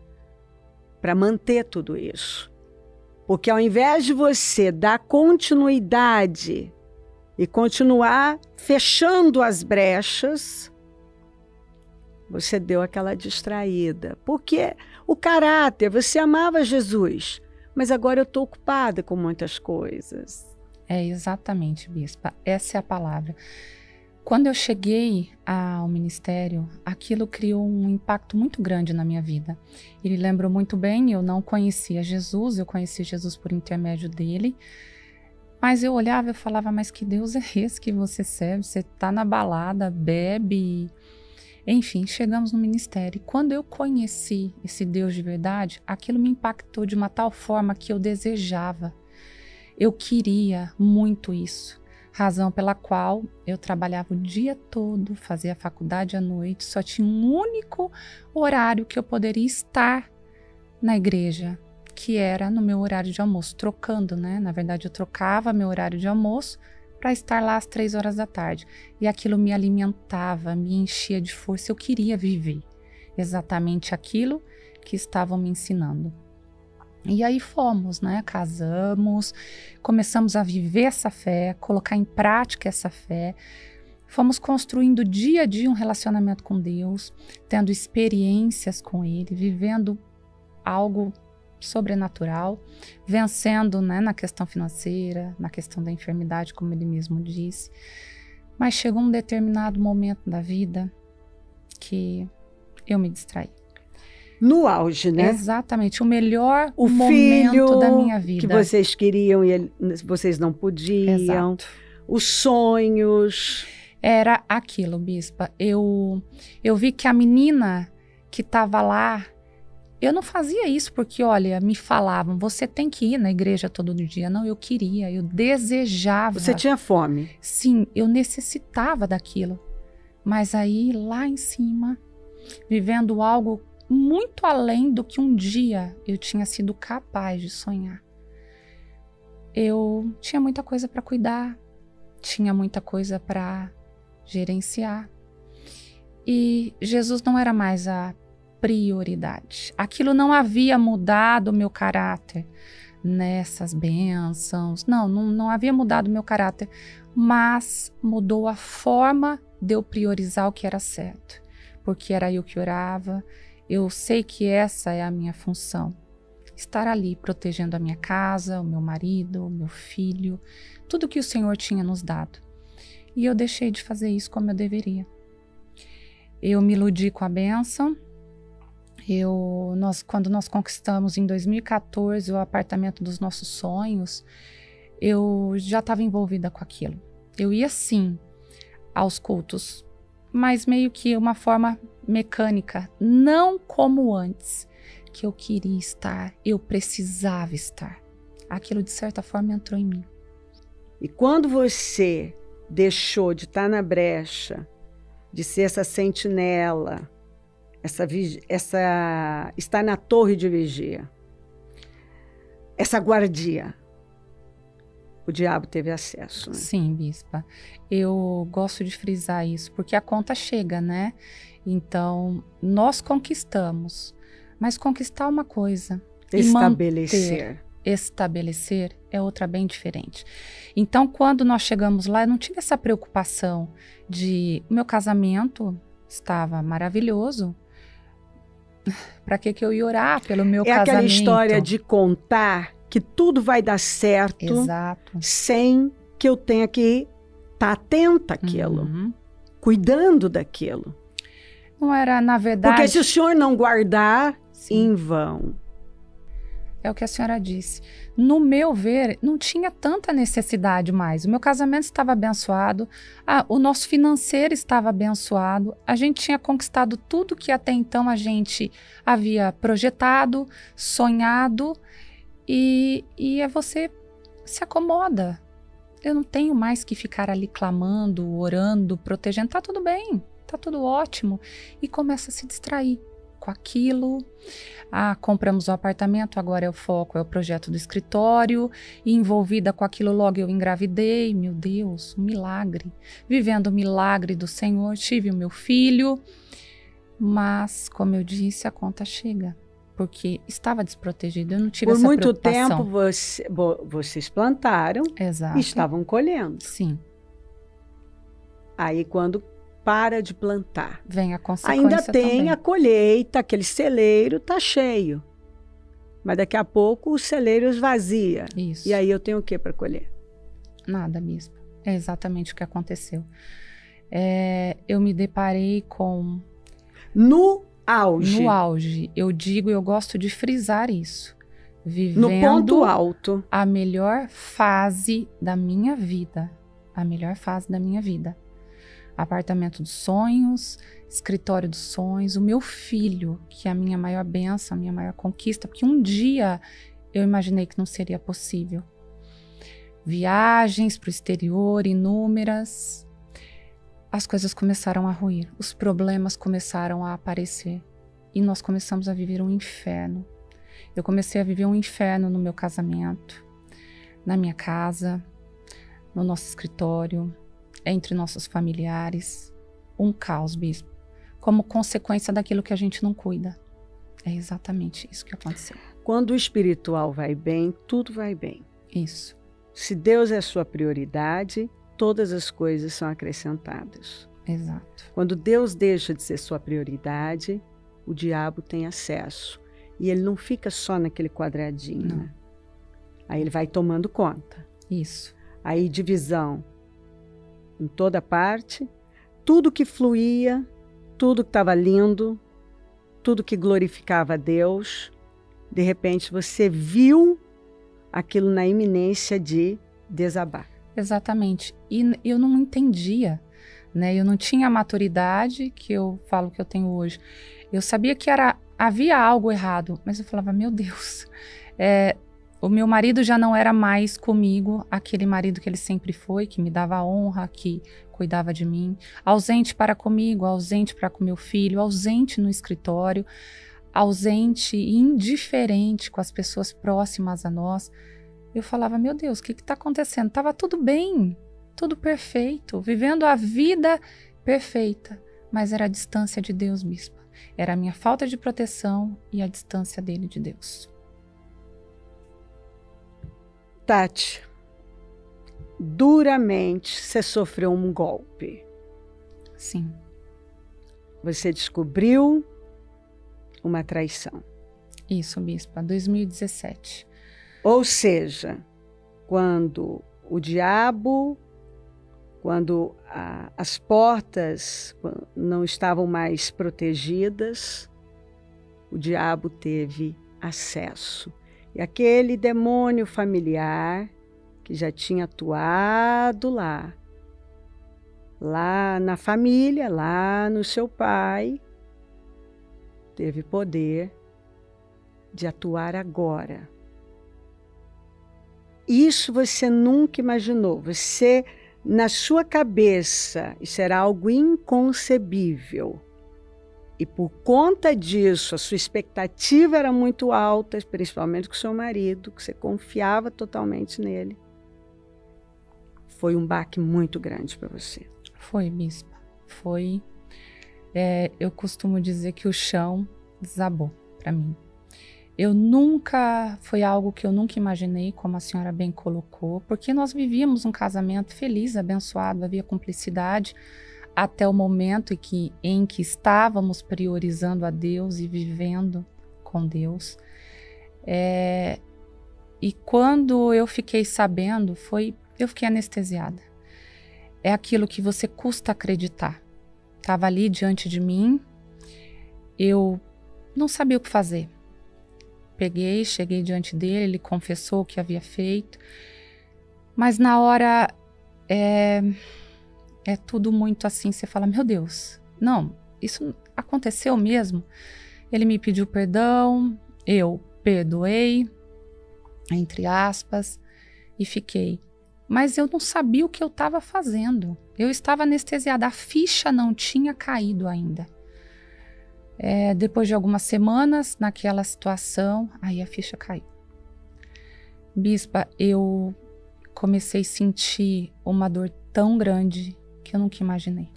A: para manter tudo isso. Porque ao invés de você dar continuidade e continuar fechando as brechas, você deu aquela distraída. Porque o caráter, você amava Jesus, mas agora eu estou ocupada com muitas coisas.
B: É exatamente, Bispa. Essa é a palavra. Quando eu cheguei ao ministério, aquilo criou um impacto muito grande na minha vida. Ele lembrou muito bem, eu não conhecia Jesus, eu conheci Jesus por intermédio dele. Mas eu olhava e falava, mas que Deus é esse que você serve? Você está na balada, bebe. Enfim, chegamos no ministério. E quando eu conheci esse Deus de verdade, aquilo me impactou de uma tal forma que eu desejava. Eu queria muito isso. Razão pela qual eu trabalhava o dia todo, fazia faculdade à noite, só tinha um único horário que eu poderia estar na igreja, que era no meu horário de almoço, trocando, né? Na verdade, eu trocava meu horário de almoço para estar lá às 3 horas da tarde. E aquilo me alimentava, me enchia de força. Eu queria viver exatamente aquilo que estavam me ensinando. E aí fomos, né? Casamos, começamos a viver essa fé, colocar em prática essa fé. Fomos construindo dia a dia um relacionamento com Deus, tendo experiências com Ele, vivendo algo sobrenatural, vencendo, né, na questão financeira, na questão da enfermidade, como ele mesmo disse. Mas chegou um determinado momento da vida que eu me distraí.
A: No auge, né?
B: Exatamente, o melhor
A: o
B: momento
A: filho
B: da minha vida.
A: Que vocês queriam e vocês não podiam.
B: Exato.
A: Os sonhos.
B: Era aquilo, Bispa. Eu vi que a menina que estava lá, eu não fazia isso porque, olha, me falavam, você tem que ir na igreja todo dia. Não, eu queria, eu desejava.
A: Você tinha fome?
B: Sim, eu necessitava daquilo. Mas aí, lá em cima, vivendo algo muito além do que um dia eu tinha sido capaz de sonhar. Eu tinha muita coisa para cuidar, tinha muita coisa para gerenciar. E Jesus não era mais a prioridade. Aquilo não havia mudado o meu caráter nessas bênçãos. Não havia mudado o meu caráter, mas mudou a forma de eu priorizar o que era certo. Porque era eu que orava. Eu sei que essa é a minha função. Estar ali protegendo a minha casa, o meu marido, o meu filho, tudo que o Senhor tinha nos dado. E eu deixei de fazer isso como eu deveria. Eu me iludi com a bênção. Quando nós conquistamos em 2014 o apartamento dos nossos sonhos, eu já estava envolvida com aquilo. Eu ia sim aos cultos, mas meio que uma forma mecânica, não como antes, que eu queria estar, eu precisava estar. Aquilo de certa forma entrou em mim.
A: E quando você deixou de estar na brecha, de ser essa sentinela, estar na torre de vigia, essa guardia, o diabo teve acesso, né?
B: Sim, Bispa. Eu gosto de frisar isso, porque a conta chega, né? Então, nós conquistamos, mas conquistar uma coisa. Estabelecer é outra bem diferente. Então, quando nós chegamos lá, eu não tive essa preocupação de... O meu casamento estava maravilhoso. Para que eu ia orar pelo meu casamento?
A: É aquela história de contar que tudo vai dar certo.
B: Exato.
A: Sem que eu tenha que estar atenta àquilo, cuidando daquilo.
B: Não era, na verdade...
A: Porque se o senhor não guardar, sim, em vão.
B: É o que a senhora disse. No meu ver, não tinha tanta necessidade mais. O meu casamento estava abençoado, o nosso financeiro estava abençoado, a gente tinha conquistado tudo que até então a gente havia projetado, sonhado, e você se acomoda. Eu não tenho mais que ficar ali clamando, orando, protegendo. Tá tudo bem, tá tudo ótimo. E começa a se distrair com aquilo. Compramos o apartamento, agora o foco é o projeto do escritório, e envolvida com aquilo logo eu engravidei, meu Deus, um milagre. Vivendo o milagre do Senhor, tive o meu filho, mas, como eu disse, a conta chega, porque estava desprotegido, eu não tive essa preocupação.
A: Por muito tempo vocês plantaram.
B: Exato.
A: E estavam colhendo.
B: Sim.
A: Aí quando para de plantar,
B: vem a consequência
A: ainda tem
B: também.
A: a colheita, aquele celeiro está cheio. Mas daqui a pouco o celeiro esvazia.
B: Isso.
A: E aí eu tenho o que para colher?
B: Nada, bispo. É exatamente o que aconteceu. Eu me deparei com...
A: No auge.
B: No auge. Eu digo, eu gosto de frisar isso. Vivendo
A: no ponto alto.
B: A melhor fase da minha vida. A melhor fase da minha vida. Apartamento dos sonhos, escritório dos sonhos, o meu filho, que é a minha maior bênção, a minha maior conquista, porque um dia eu imaginei que não seria possível. Viagens para o exterior, inúmeras. As coisas começaram a ruir, os problemas começaram a aparecer e nós começamos a viver um inferno. Eu comecei a viver um inferno no meu casamento, na minha casa, no nosso escritório, entre nossos familiares, um caos, bispo, como consequência daquilo que a gente não cuida. É exatamente isso que aconteceu.
A: Quando o espiritual vai bem, tudo vai bem.
B: Isso.
A: Se Deus é a sua prioridade, todas as coisas são acrescentadas.
B: Exato.
A: Quando Deus deixa de ser sua prioridade, o diabo tem acesso. E ele não fica só naquele quadradinho.
B: Não.
A: Né? Aí ele vai tomando conta.
B: Isso.
A: Aí divisão em toda parte, tudo que fluía, tudo que estava lindo, tudo que glorificava a Deus, de repente você viu aquilo na iminência de desabar.
B: Exatamente. E eu não entendia, né? Eu não tinha a maturidade que eu falo que eu tenho hoje. Eu sabia que havia algo errado, mas eu falava, meu Deus, o meu marido já não era mais comigo, aquele marido que ele sempre foi, que me dava honra, que cuidava de mim, ausente para comigo, ausente para com meu filho, ausente no escritório, ausente e indiferente com as pessoas próximas a nós. Eu falava, meu Deus, o que está acontecendo? Estava tudo bem, tudo perfeito, vivendo a vida perfeita, mas era a distância de Deus, bispo. Era a minha falta de proteção e a distância dele de Deus.
A: Tati, duramente você sofreu um golpe.
B: Sim.
A: Você descobriu uma traição.
B: Isso, bispa, 2017.
A: Ou seja, quando o diabo, quando as portas não estavam mais protegidas, o diabo teve acesso. E aquele demônio familiar que já tinha atuado lá na família, lá no seu pai, teve poder de atuar agora. Isso você nunca imaginou. Você, na sua cabeça, isso era algo inconcebível. E por conta disso, a sua expectativa era muito alta, principalmente com o seu marido, que você confiava totalmente nele. Foi um baque muito grande para você.
B: Foi, bispa. Foi. Eu costumo dizer que o chão desabou para mim. Foi algo que eu nunca imaginei, como a senhora bem colocou, porque nós vivíamos um casamento feliz, abençoado, havia cumplicidade, até o momento em que estávamos priorizando a Deus e vivendo com Deus. E quando eu fiquei sabendo, eu fiquei anestesiada. É aquilo que você custa acreditar. Estava ali diante de mim, eu não sabia o que fazer. cheguei diante dele, ele confessou o que havia feito. Mas na hora é tudo muito assim, você fala, meu Deus, não, isso aconteceu mesmo? Ele me pediu perdão, eu perdoei, entre aspas, e fiquei. Mas eu não sabia o que eu estava fazendo. Eu estava anestesiada, a ficha não tinha caído ainda. Depois de algumas semanas naquela situação, aí a ficha caiu. Bispa, eu comecei a sentir uma dor tão grande que eu nunca imaginei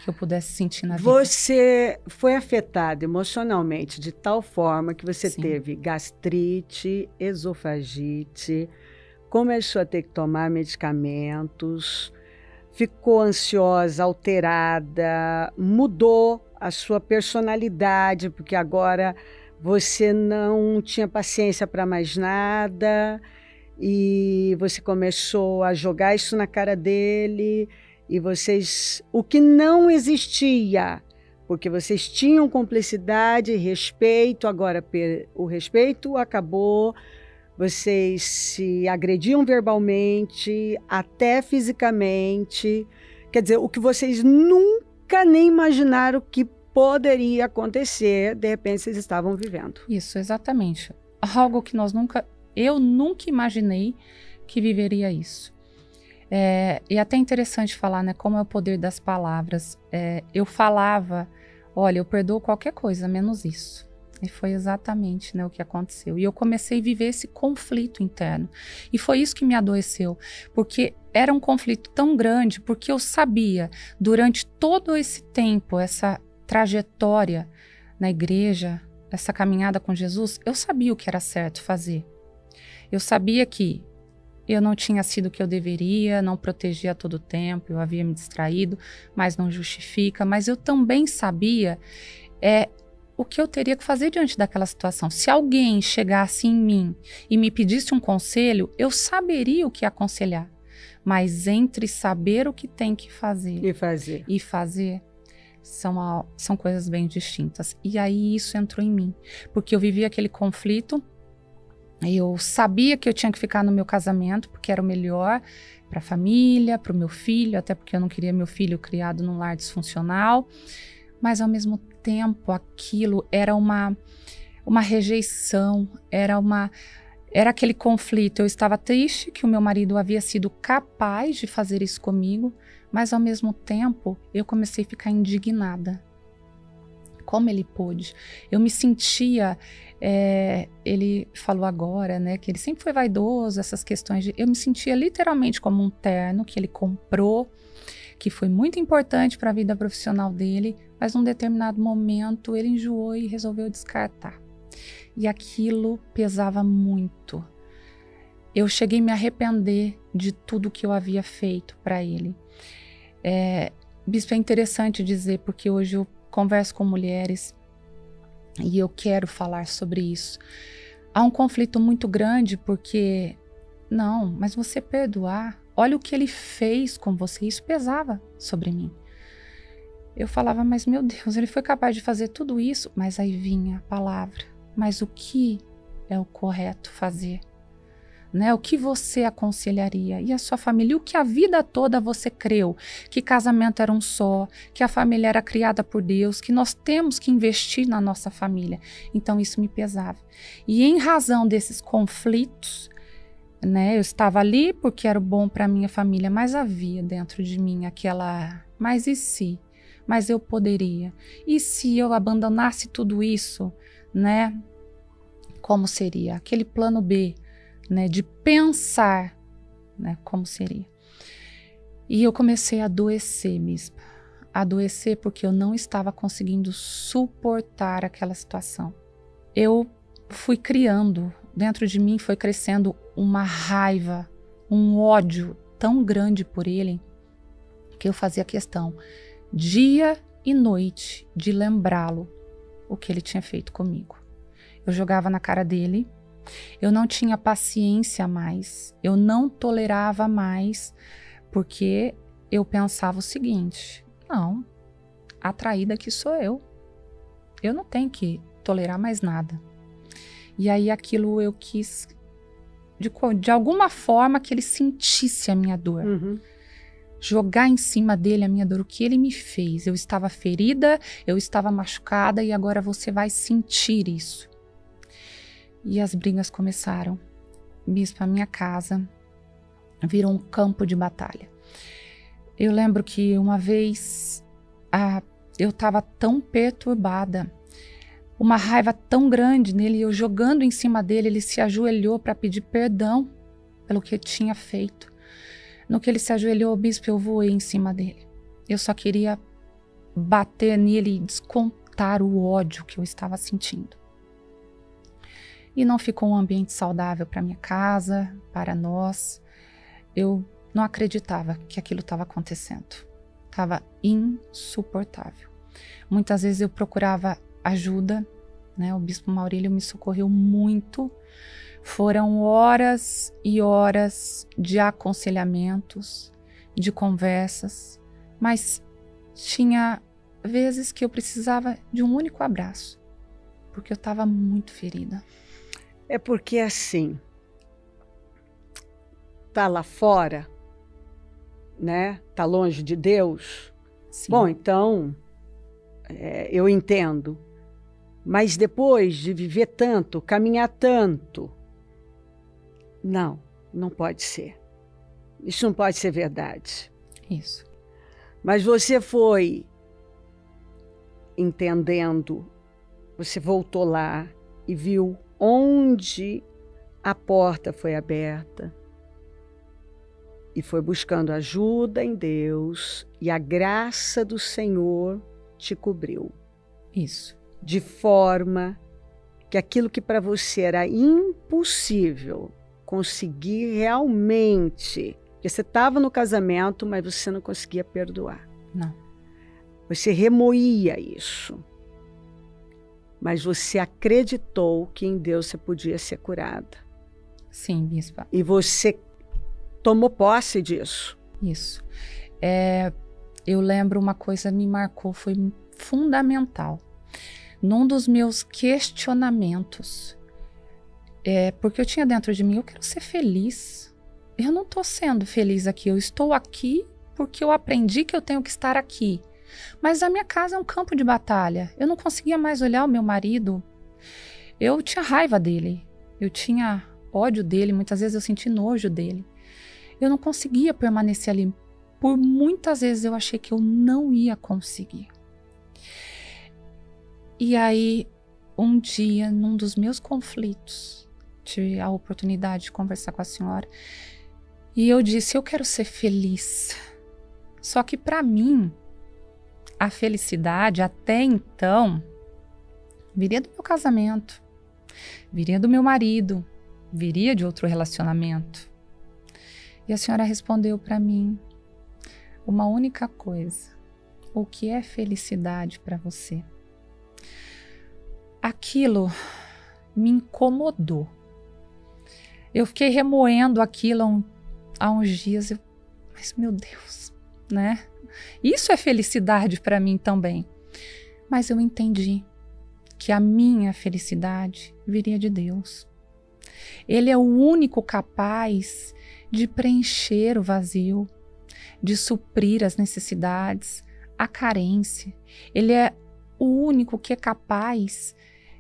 B: que eu pudesse sentir na vida.
A: Você foi afetado emocionalmente de tal forma que você
B: Sim.
A: teve gastrite, esofagite, começou a ter que tomar medicamentos, ficou ansiosa, alterada, mudou a sua personalidade, porque agora você não tinha paciência para mais nada e você começou a jogar isso na cara dele e o que não existia, porque vocês tinham cumplicidade e respeito, agora o respeito acabou, vocês se agrediam verbalmente, até fisicamente, quer dizer, o que vocês nunca nem imaginaram que poderia acontecer, de repente vocês estavam vivendo.
B: Isso, exatamente. Algo que eu nunca imaginei que viveria isso. E até interessante falar, né, como é o poder das palavras. Eu falava, olha, eu perdoo qualquer coisa, menos isso. E foi exatamente, né, o que aconteceu. E eu comecei a viver esse conflito interno. E foi isso que me adoeceu, porque era um conflito tão grande, porque eu sabia, durante todo esse tempo, essa trajetória na igreja, essa caminhada com Jesus, eu sabia o que era certo fazer. Eu sabia que eu não tinha sido o que eu deveria, não protegia a todo tempo, eu havia me distraído, mas não justifica. Mas eu também sabia o que eu teria que fazer diante daquela situação. Se alguém chegasse em mim e me pedisse um conselho, eu saberia o que aconselhar. Mas entre saber o que tem que fazer e fazer são coisas bem distintas. E aí isso entrou em mim, porque eu vivia aquele conflito. Eu sabia que eu tinha que ficar no meu casamento, porque era o melhor para a família, para o meu filho, até porque eu não queria meu filho criado num lar disfuncional. Mas, ao mesmo tempo, aquilo era uma rejeição, era aquele conflito. Eu estava triste que o meu marido havia sido capaz de fazer isso comigo, mas, ao mesmo tempo, eu comecei a ficar indignada. Como ele pôde? Eu me sentia... ele falou agora, né, que ele sempre foi vaidoso, essas questões eu me sentia literalmente como um terno que ele comprou, que foi muito importante para a vida profissional dele, mas num determinado momento ele enjoou e resolveu descartar. E aquilo pesava muito. Eu cheguei a me arrepender de tudo que eu havia feito para ele. Bispo, é interessante dizer, porque hoje eu converso com mulheres e eu quero falar sobre isso. Há um conflito muito grande porque, não, mas você perdoar, olha o que ele fez com você, isso pesava sobre mim. Eu falava, mas meu Deus, ele foi capaz de fazer tudo isso, mas aí vinha a palavra, mas o que é o correto fazer? Né? O que você aconselharia? E a sua família? O que a vida toda você creu? Que casamento era um só, que a família era criada por Deus, que nós temos que investir na nossa família. Então isso me pesava. E em razão desses conflitos, né, eu estava ali porque era bom para minha família, mas havia dentro de mim aquela, mas e se? Mas eu poderia. E se eu abandonasse tudo isso, né? Como seria? Aquele plano B, né, de pensar, né, como seria. E eu comecei a adoecer mesmo. Adoecer porque eu não estava conseguindo suportar aquela situação. Eu fui criando, dentro de mim foi crescendo uma raiva, um ódio tão grande por ele, que eu fazia questão, dia e noite, de lembrá-lo o que ele tinha feito comigo. Eu jogava na cara dele. Eu não tinha paciência mais, eu não tolerava mais, porque eu pensava o seguinte, não, a traída aqui sou eu não tenho que tolerar mais nada. E aí aquilo eu quis, de alguma forma, que ele sentisse a minha dor. Jogar em cima dele a minha dor, o que ele me fez. Eu estava ferida, eu estava machucada e agora você vai sentir isso. E as brigas começaram. Bispo, a minha casa virou um campo de batalha. Eu lembro que uma vez eu estava tão perturbada, uma raiva tão grande nele, eu jogando em cima dele, ele se ajoelhou para pedir perdão pelo que eu tinha feito. No que ele se ajoelhou, bispo, eu voei em cima dele. Eu só queria bater nele e descontar o ódio que eu estava sentindo. E não ficou um ambiente saudável para minha casa, para nós. Eu não acreditava que aquilo estava acontecendo. Estava insuportável. Muitas vezes eu procurava ajuda, né? O bispo Maurílio me socorreu muito. Foram horas e horas de aconselhamentos, de conversas, mas tinha vezes que eu precisava de um único abraço, porque eu estava muito ferida.
A: É porque assim, tá lá fora, né? Tá longe de Deus.
B: Sim.
A: Bom, então, eu entendo. Mas depois de viver tanto, caminhar tanto, não pode ser. Isso não pode ser verdade.
B: Isso.
A: Mas você foi entendendo, você voltou lá e viu onde a porta foi aberta e foi buscando ajuda em Deus e a graça do Senhor te cobriu.
B: Isso.
A: De forma que aquilo que para você era impossível conseguir realmente, porque você estava no casamento, mas você não conseguia perdoar.
B: Não.
A: Você remoía isso. Mas você acreditou que em Deus você podia ser curada.
B: Sim, bispa.
A: E você tomou posse disso.
B: Isso. Eu lembro uma coisa que me marcou, foi fundamental. Num dos meus questionamentos, porque eu tinha dentro de mim, eu quero ser feliz. Eu não estou sendo feliz aqui, eu estou aqui porque eu aprendi que eu tenho que estar aqui. Mas a minha casa é um campo de batalha. Eu não conseguia mais olhar o meu marido. Eu tinha raiva dele. Eu tinha ódio dele. Muitas vezes eu senti nojo dele. Eu não conseguia permanecer ali. Por muitas vezes eu achei que eu não ia conseguir. E aí, um dia, num dos meus conflitos, tive a oportunidade de conversar com a senhora. E eu disse, eu quero ser feliz. Só que para mim, a felicidade até então viria do meu casamento, viria do meu marido, viria de outro relacionamento. E a senhora respondeu para mim uma única coisa: o que é felicidade para você? Aquilo me incomodou. Eu fiquei remoendo aquilo há uns dias. Mas meu Deus, né? Isso é felicidade para mim também. Mas eu entendi que a minha felicidade viria de Deus. Ele é o único capaz de preencher o vazio, de suprir as necessidades, a carência. Ele é o único que é capaz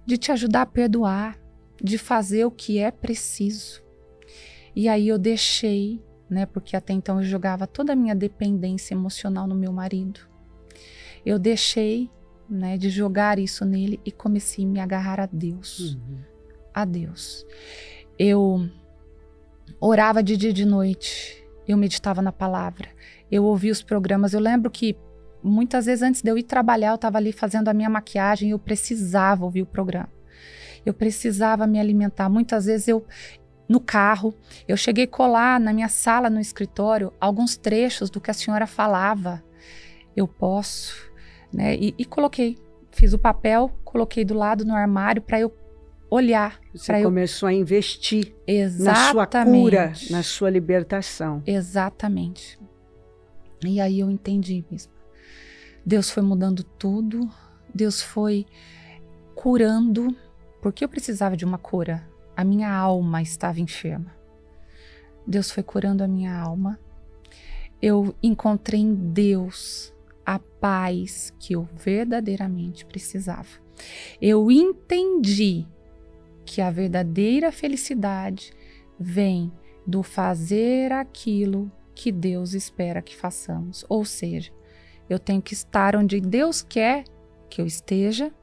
B: de te ajudar a perdoar, de fazer o que é preciso. E aí eu deixei, né, porque até então eu jogava toda a minha dependência emocional no meu marido. Eu deixei, né, de jogar isso nele e comecei a me agarrar a Deus. A Deus. Eu orava de dia e de noite, eu meditava na palavra, eu ouvia os programas. Eu lembro que muitas vezes antes de eu ir trabalhar, eu estava ali fazendo a minha maquiagem e eu precisava ouvir o programa. Eu precisava me alimentar. Muitas vezes no carro, eu cheguei a colar na minha sala, no escritório, alguns trechos do que a senhora falava. Eu posso, né? E coloquei, fiz o papel, coloquei do lado no armário para eu olhar.
A: Você começou a investir
B: Exatamente.
A: na sua cura, na sua libertação.
B: Exatamente. E aí eu entendi, bispo. Deus foi mudando tudo, Deus foi curando, porque eu precisava de uma cura. A minha alma estava enferma. Deus foi curando a minha alma. Eu encontrei em Deus a paz que eu verdadeiramente precisava. Eu entendi que a verdadeira felicidade vem do fazer aquilo que Deus espera que façamos. Ou seja, eu tenho que estar onde Deus quer que eu esteja,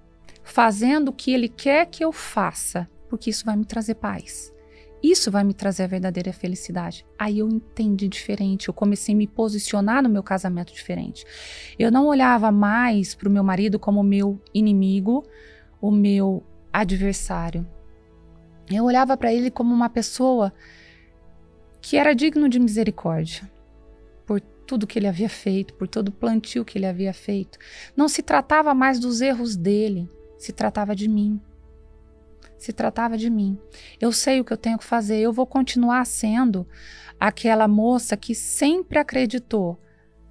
B: fazendo o que Ele quer que eu faça, porque isso vai me trazer paz. Isso vai me trazer a verdadeira felicidade. Aí eu entendi diferente, eu comecei a me posicionar no meu casamento diferente. Eu não olhava mais para o meu marido como meu inimigo, o meu adversário. Eu olhava para ele como uma pessoa que era digno de misericórdia, por tudo que ele havia feito, por todo o plantio que ele havia feito. Não se tratava mais dos erros dele, se tratava de mim. Se tratava de mim. Eu sei o que eu tenho que fazer, eu vou continuar sendo aquela moça que sempre acreditou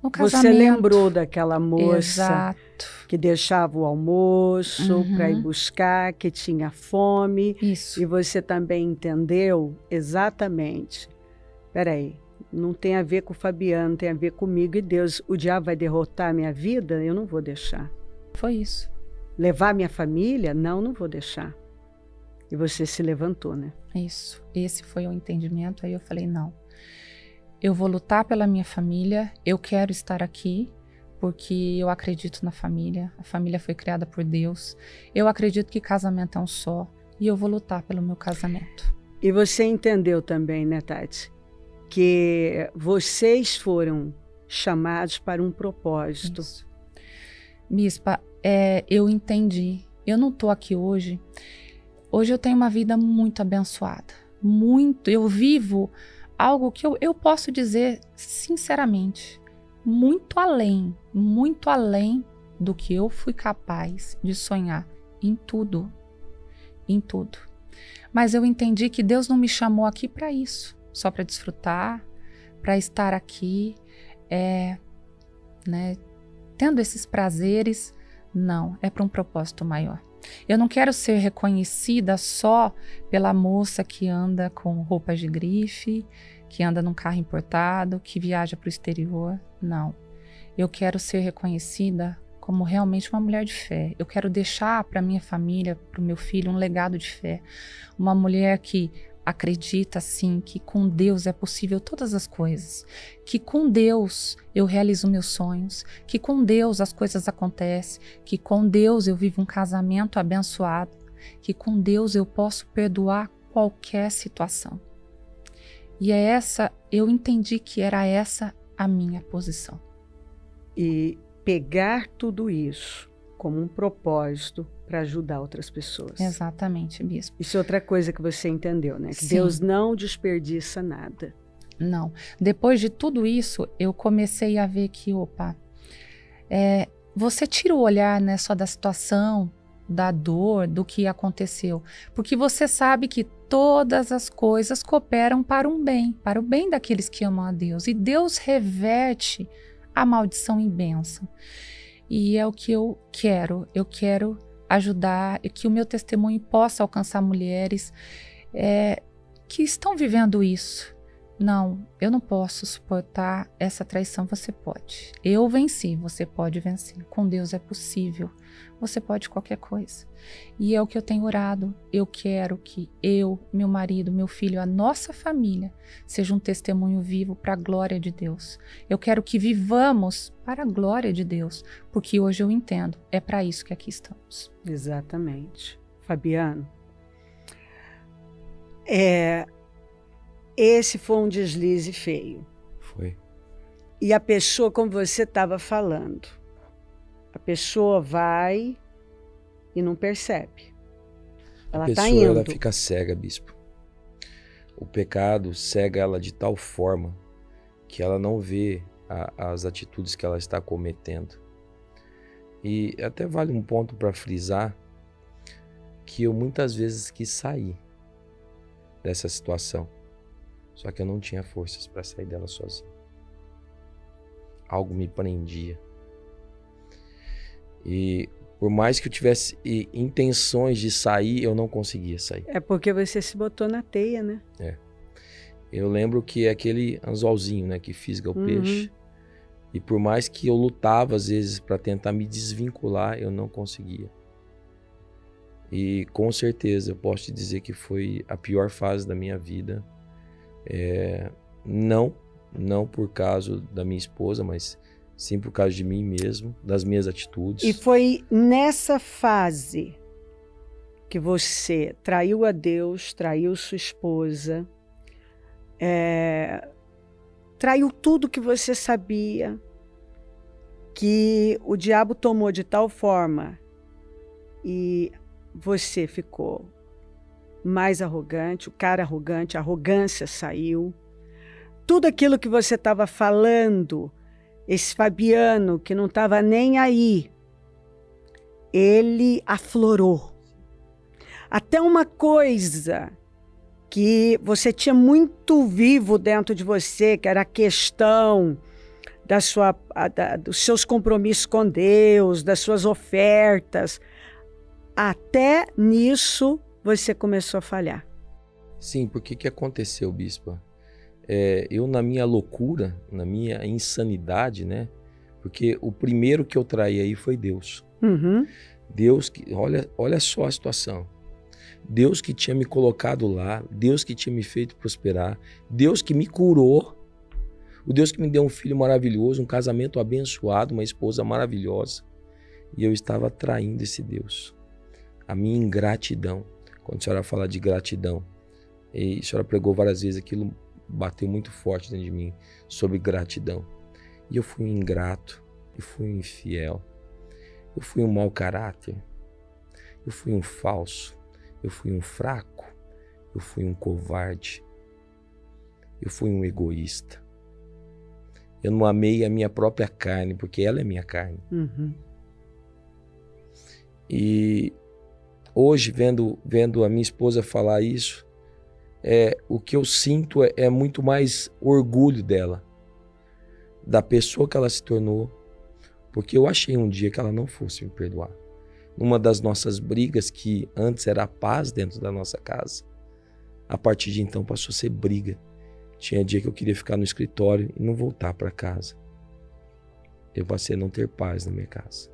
B: no casamento.
A: Você lembrou daquela moça
B: Exato.
A: que deixava o almoço para ir buscar, que tinha fome.
B: Isso.
A: E você também entendeu exatamente. Peraí, não tem a ver com o Fabiano, tem a ver comigo e Deus. O diabo vai derrotar a minha vida? Eu não vou deixar.
B: Foi isso.
A: Levar minha família? Não vou deixar. E você se levantou, né?
B: Isso. Esse foi o entendimento. Aí eu falei, não. Eu vou lutar pela minha família. Eu quero estar aqui porque eu acredito na família. A família foi criada por Deus. Eu acredito que casamento é um só. E eu vou lutar pelo meu casamento.
A: E você entendeu também, né, Tati? Que vocês foram chamados para um propósito.
B: Isso. Bispa, eu entendi. Eu não estou aqui hoje. Hoje eu tenho uma vida muito abençoada. Muito. Eu vivo algo que eu posso dizer sinceramente, muito além do que eu fui capaz de sonhar em tudo. Em tudo. Mas eu entendi que Deus não me chamou aqui para isso. Só para desfrutar, para estar aqui, tendo esses prazeres. Não, é para um propósito maior. Eu não quero ser reconhecida só pela moça que anda com roupas de grife, que anda num carro importado, que viaja para o exterior. Não. Eu quero ser reconhecida como realmente uma mulher de fé. Eu quero deixar para minha família, para o meu filho, um legado de fé. Uma mulher que acredita, sim, que com Deus é possível todas as coisas. Que com Deus eu realizo meus sonhos. Que com Deus as coisas acontecem. Que com Deus eu vivo um casamento abençoado. Que com Deus eu posso perdoar qualquer situação. E eu entendi que era essa a minha posição.
A: E pegar tudo isso como um propósito para ajudar outras pessoas.
B: Exatamente, Bispo.
A: Isso é outra coisa que você entendeu, né? Que
B: Sim.
A: Deus não desperdiça nada.
B: Não. Depois de tudo isso, eu comecei a ver que, você tira o olhar, né, só da situação, da dor, do que aconteceu. Porque você sabe que todas as coisas cooperam para o bem daqueles que amam a Deus. E Deus reverte a maldição em bênção. E é o que eu quero. Eu quero ajudar, que o meu testemunho possa alcançar mulheres que estão vivendo isso. Não, eu não posso suportar essa traição. Você pode. Eu venci, você pode vencer. Com Deus é possível. Você pode qualquer coisa. E é o que eu tenho orado. Eu quero que eu, meu marido, meu filho, a nossa família seja um testemunho vivo para a glória de Deus. Eu quero que vivamos para a glória de Deus, porque hoje eu entendo, é para isso que aqui estamos.
A: Exatamente. Fabiano, esse foi um deslize feio.
C: Foi.
A: E a pessoa, como você estava falando, a pessoa vai e não percebe. Ela está indo.
C: Ela fica cega, bispo. O pecado cega ela de tal forma que ela não vê as atitudes que ela está cometendo. E até vale um ponto para frisar que eu muitas vezes quis sair dessa situação, só que eu não tinha forças para sair dela sozinho. Algo me prendia. E Por mais que eu tivesse intenções de sair, eu não conseguia sair.
A: É porque você se botou na teia, né?
C: Eu lembro que é aquele anzolzinho, né, que fisga o peixe. E por mais que eu lutava, às vezes, para tentar me desvincular, eu não conseguia. E com certeza eu posso te dizer que foi a pior fase da minha vida. Não por causa da minha esposa, mas sim por causa de mim mesmo, das minhas atitudes.
A: E foi nessa fase que você traiu a Deus, traiu sua esposa, traiu tudo que você sabia, que o diabo tomou de tal forma e você ficou mais arrogante, o cara arrogante, a arrogância saiu. Tudo aquilo que você estava falando, esse Fabiano que não estava nem aí, ele aflorou. Até uma coisa que você tinha muito vivo dentro de você, que era a questão dos seus compromissos com Deus, das suas ofertas. Até nisso você começou a falhar.
C: Sim, porque que aconteceu, bispa? Eu, na minha loucura, na minha insanidade, né? Porque o primeiro que eu traí aí foi Deus. Deus que, olha só a situação. Deus que tinha me colocado lá, Deus que tinha me feito prosperar, Deus que me curou, o Deus que me deu um filho maravilhoso, um casamento abençoado, uma esposa maravilhosa. E eu estava traindo esse Deus. A minha ingratidão. Quando a senhora fala de gratidão, e a senhora pregou várias vezes, aquilo bateu muito forte dentro de mim, sobre gratidão. E eu fui um ingrato, eu fui um infiel, eu fui um mau caráter, eu fui um falso, eu fui um fraco, eu fui um covarde, eu fui um egoísta. Eu não amei a minha própria carne, porque ela é minha carne. E hoje, vendo a minha esposa falar isso, o que eu sinto é muito mais orgulho dela, da pessoa que ela se tornou, porque eu achei um dia que ela não fosse me perdoar. Numa das nossas brigas, que antes era a paz dentro da nossa casa, a partir de então passou a ser briga. Tinha dia que eu queria ficar no escritório e não voltar para casa. Eu passei a não ter paz na minha casa.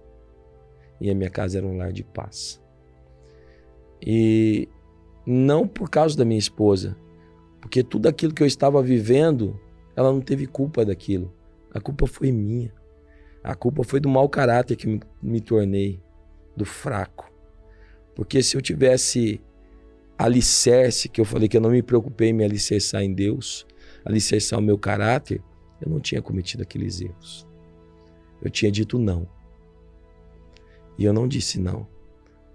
C: E a minha casa era um lar de paz. E não por causa da minha esposa, porque tudo aquilo que eu estava vivendo, ela não teve culpa daquilo. A culpa foi minha. A culpa foi do mau caráter que me tornei, do fraco. Porque se eu tivesse alicerce, que eu falei que eu não me preocupei em me alicerçar em Deus, alicerçar o meu caráter, eu não tinha cometido aqueles erros. Eu tinha dito não. E eu não disse não,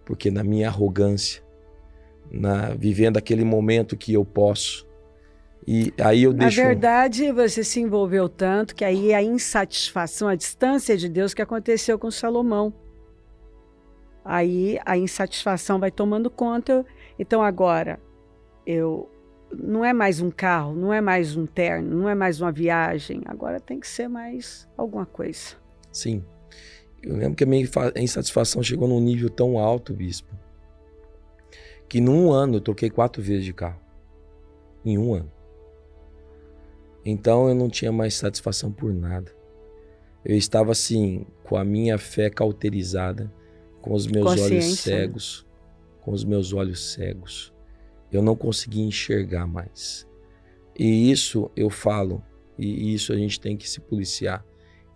C: porque na minha arrogância, vivendo aquele momento que eu posso, e aí eu deixo...
A: Na verdade, você se envolveu tanto que aí a insatisfação, a distância de Deus que aconteceu com Salomão. Aí a insatisfação vai tomando conta. Então agora, não é mais um carro, não é mais um terno, não é mais uma viagem. Agora tem que ser mais alguma coisa.
C: Sim. Eu lembro que a minha insatisfação chegou num nível tão alto, bispo, que num ano eu troquei 4 vezes de carro. Em um ano. Então eu não tinha mais satisfação por nada. Eu estava assim, com a minha fé cauterizada, com os meus olhos cegos, com os meus olhos cegos. Eu não conseguia enxergar mais. E isso eu falo, e isso a gente tem que se policiar.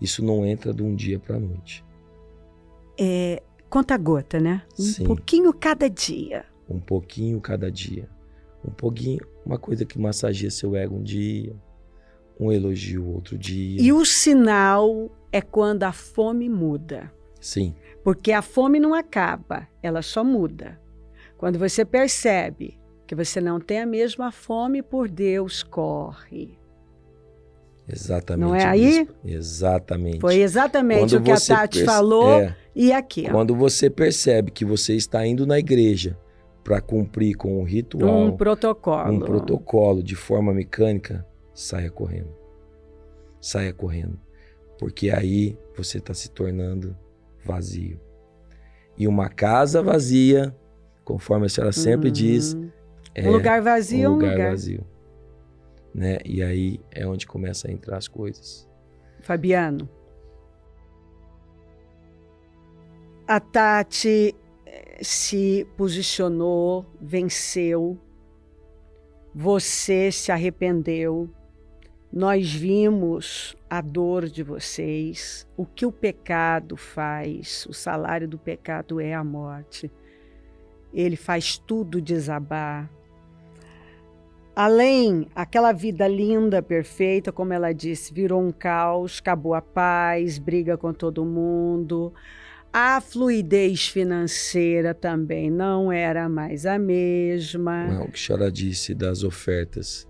C: Isso não entra de um dia para a noite.
A: Conta gota, né?
C: Sim.
A: Um pouquinho cada dia.
C: Um pouquinho cada dia. Um pouquinho, uma coisa que massageia seu ego um dia, um elogio outro dia.
A: E o sinal é quando a fome muda.
C: Sim.
A: Porque a fome não acaba, ela só muda. Quando você percebe que você não tem a mesma fome por Deus, corre.
C: Exatamente.
A: Não é aí?
C: Bispo. Exatamente.
A: Foi exatamente
C: Quando
A: o que a Tati falou e aqui. Ó.
C: Quando você percebe que você está indo na igreja para cumprir com um ritual,
A: um protocolo
C: de forma mecânica, saia correndo. Saia correndo. Porque aí você está se tornando vazio. E uma casa vazia, conforme a senhora sempre diz,
A: um lugar vazio é um lugar
C: vazio. Né? E aí é onde começa a entrar as coisas.
A: Fabiano, a Tati se posicionou, venceu, você se arrependeu, nós vimos a dor de vocês, o que o pecado faz, o salário do pecado é a morte, ele faz tudo desabar. Além, aquela vida linda, perfeita, como ela disse, virou um caos, acabou a paz, briga com todo mundo. A fluidez financeira também não era mais a mesma.
C: Não, o que a senhora disse das ofertas.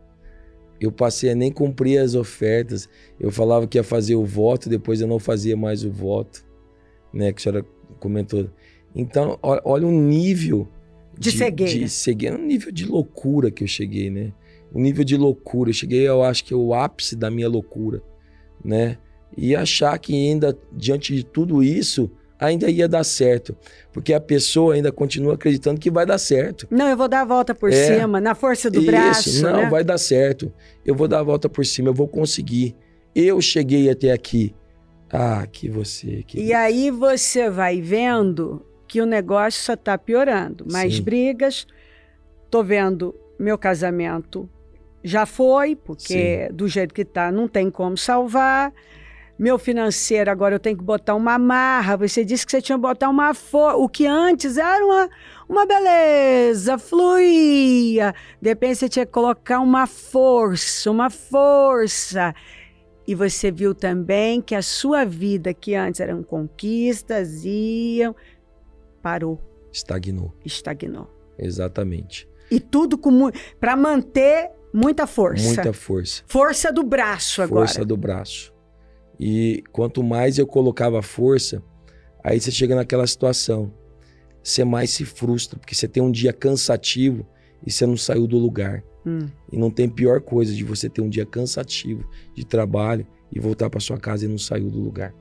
C: Eu passei a nem cumprir as ofertas. Eu falava que ia fazer o voto, depois eu não fazia mais o voto. Né, que a senhora comentou. Então, olha o nível
A: de cegueira.
C: Um nível de loucura que eu cheguei, né? Um nível de loucura. Eu cheguei, eu acho que é o ápice da minha loucura, né? E achar que ainda, diante de tudo isso, ainda ia dar certo. Porque a pessoa ainda continua acreditando que vai dar certo.
A: Não, eu vou dar a volta por cima, na força do braço.
C: Não,
A: né?
C: Vai dar certo. Eu vou dar a volta por cima, eu vou conseguir. Eu cheguei até aqui. Ah, que você...
A: E aí você vai vendo que o negócio só está piorando. Mais
C: Sim.
A: brigas. Tô vendo meu casamento já foi, porque do jeito que tá, não tem como salvar. Meu financeiro, agora eu tenho que botar uma amarra. Você disse que você tinha que botar uma força. O que antes era uma beleza, fluía. De repente você tinha que colocar uma força. E você viu também que a sua vida, que antes eram conquistas, parou. Estagnou.
C: Exatamente.
A: E tudo para manter muita força.
C: Muita força.
A: Força do braço agora.
C: Força do braço. E quanto mais eu colocava força, aí você chega naquela situação. Você mais se frustra, porque você tem um dia cansativo e você não saiu do lugar. E não tem pior coisa de você ter um dia cansativo de trabalho e voltar para sua casa e não saiu do lugar.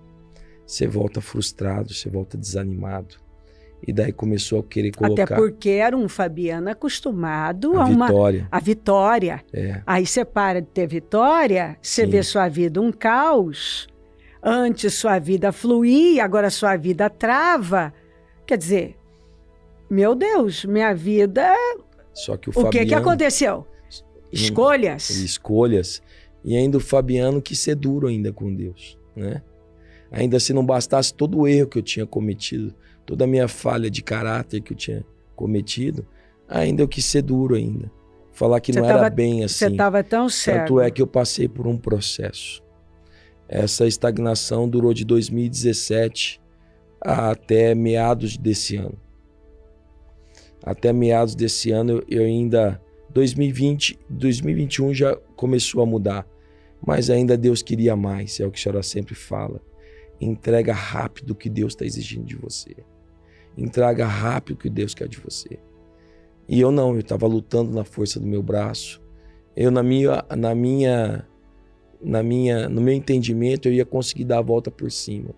C: Você volta frustrado, você volta desanimado. E daí começou a querer colocar...
A: Até porque era um Fabiano acostumado
C: a
A: vitória.
C: É.
A: Aí você para de ter vitória, você vê sua vida um caos. Antes sua vida fluía, agora sua vida trava. Quer dizer, meu Deus, minha vida...
C: Só que o
A: que aconteceu?
C: Escolhas. E ainda o Fabiano que ser duro ainda com Deus, né? Ainda se não bastasse todo o erro que eu tinha cometido, toda a minha falha de caráter que eu tinha cometido, ainda eu quis ser duro ainda. Falar que não era bem assim.
A: Você estava tão certo.
C: Tanto é que eu passei por um processo. Essa estagnação durou de 2017 até meados desse ano. Até meados desse ano eu ainda... 2021 já começou a mudar, mas ainda Deus queria mais, é o que a senhora sempre fala. Entrega rápido o que Deus está exigindo de você. Entrega rápido o que Deus quer de você. E eu não, eu estava lutando na força do meu braço. Eu no meu entendimento, eu ia conseguir dar a volta por cima.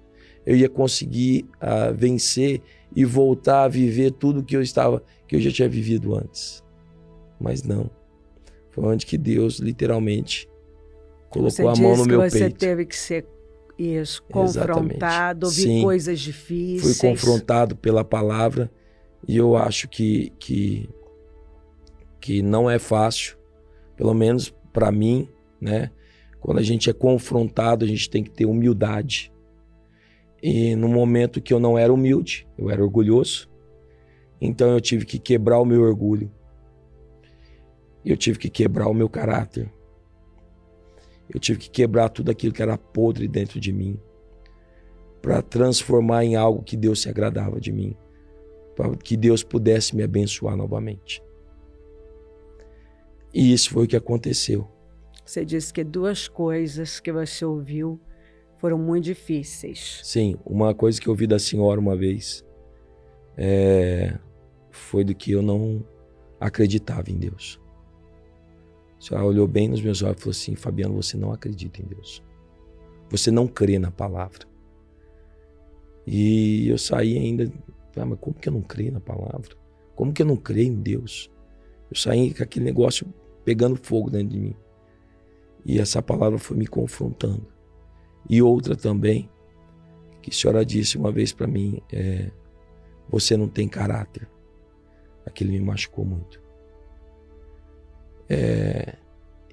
C: Eu ia conseguir vencer e voltar a viver tudo que eu já tinha vivido antes. Mas não. Foi onde que Deus literalmente colocou a mão no meu peito.
A: Você teve que ser confrontado, ouvir coisas difíceis.
C: Fui confrontado pela palavra e eu acho que não é fácil, pelo menos para mim, né? Quando a gente é confrontado, a gente tem que ter humildade. E no momento que eu não era humilde, eu era orgulhoso, então eu tive que quebrar o meu orgulho. Eu tive que quebrar o meu caráter. Eu tive que quebrar tudo aquilo que era podre dentro de mim, para transformar em algo que Deus se agradava de mim, para que Deus pudesse me abençoar novamente. E isso foi o que aconteceu.
A: Você disse que duas coisas que você ouviu foram muito difíceis.
C: Sim, uma coisa que eu ouvi da senhora uma vez foi do que eu não acreditava em Deus. A senhora olhou bem nos meus olhos e falou assim: Fabiano, você não acredita em Deus. Você não crê na palavra. E eu saí ainda Falei, mas como que eu não creio na palavra? Como que eu não creio em Deus? Eu saí com aquele negócio pegando fogo dentro de mim. E essa palavra foi me confrontando. E outra também, que a senhora disse uma vez para mim, você não tem caráter. Aquilo me machucou muito.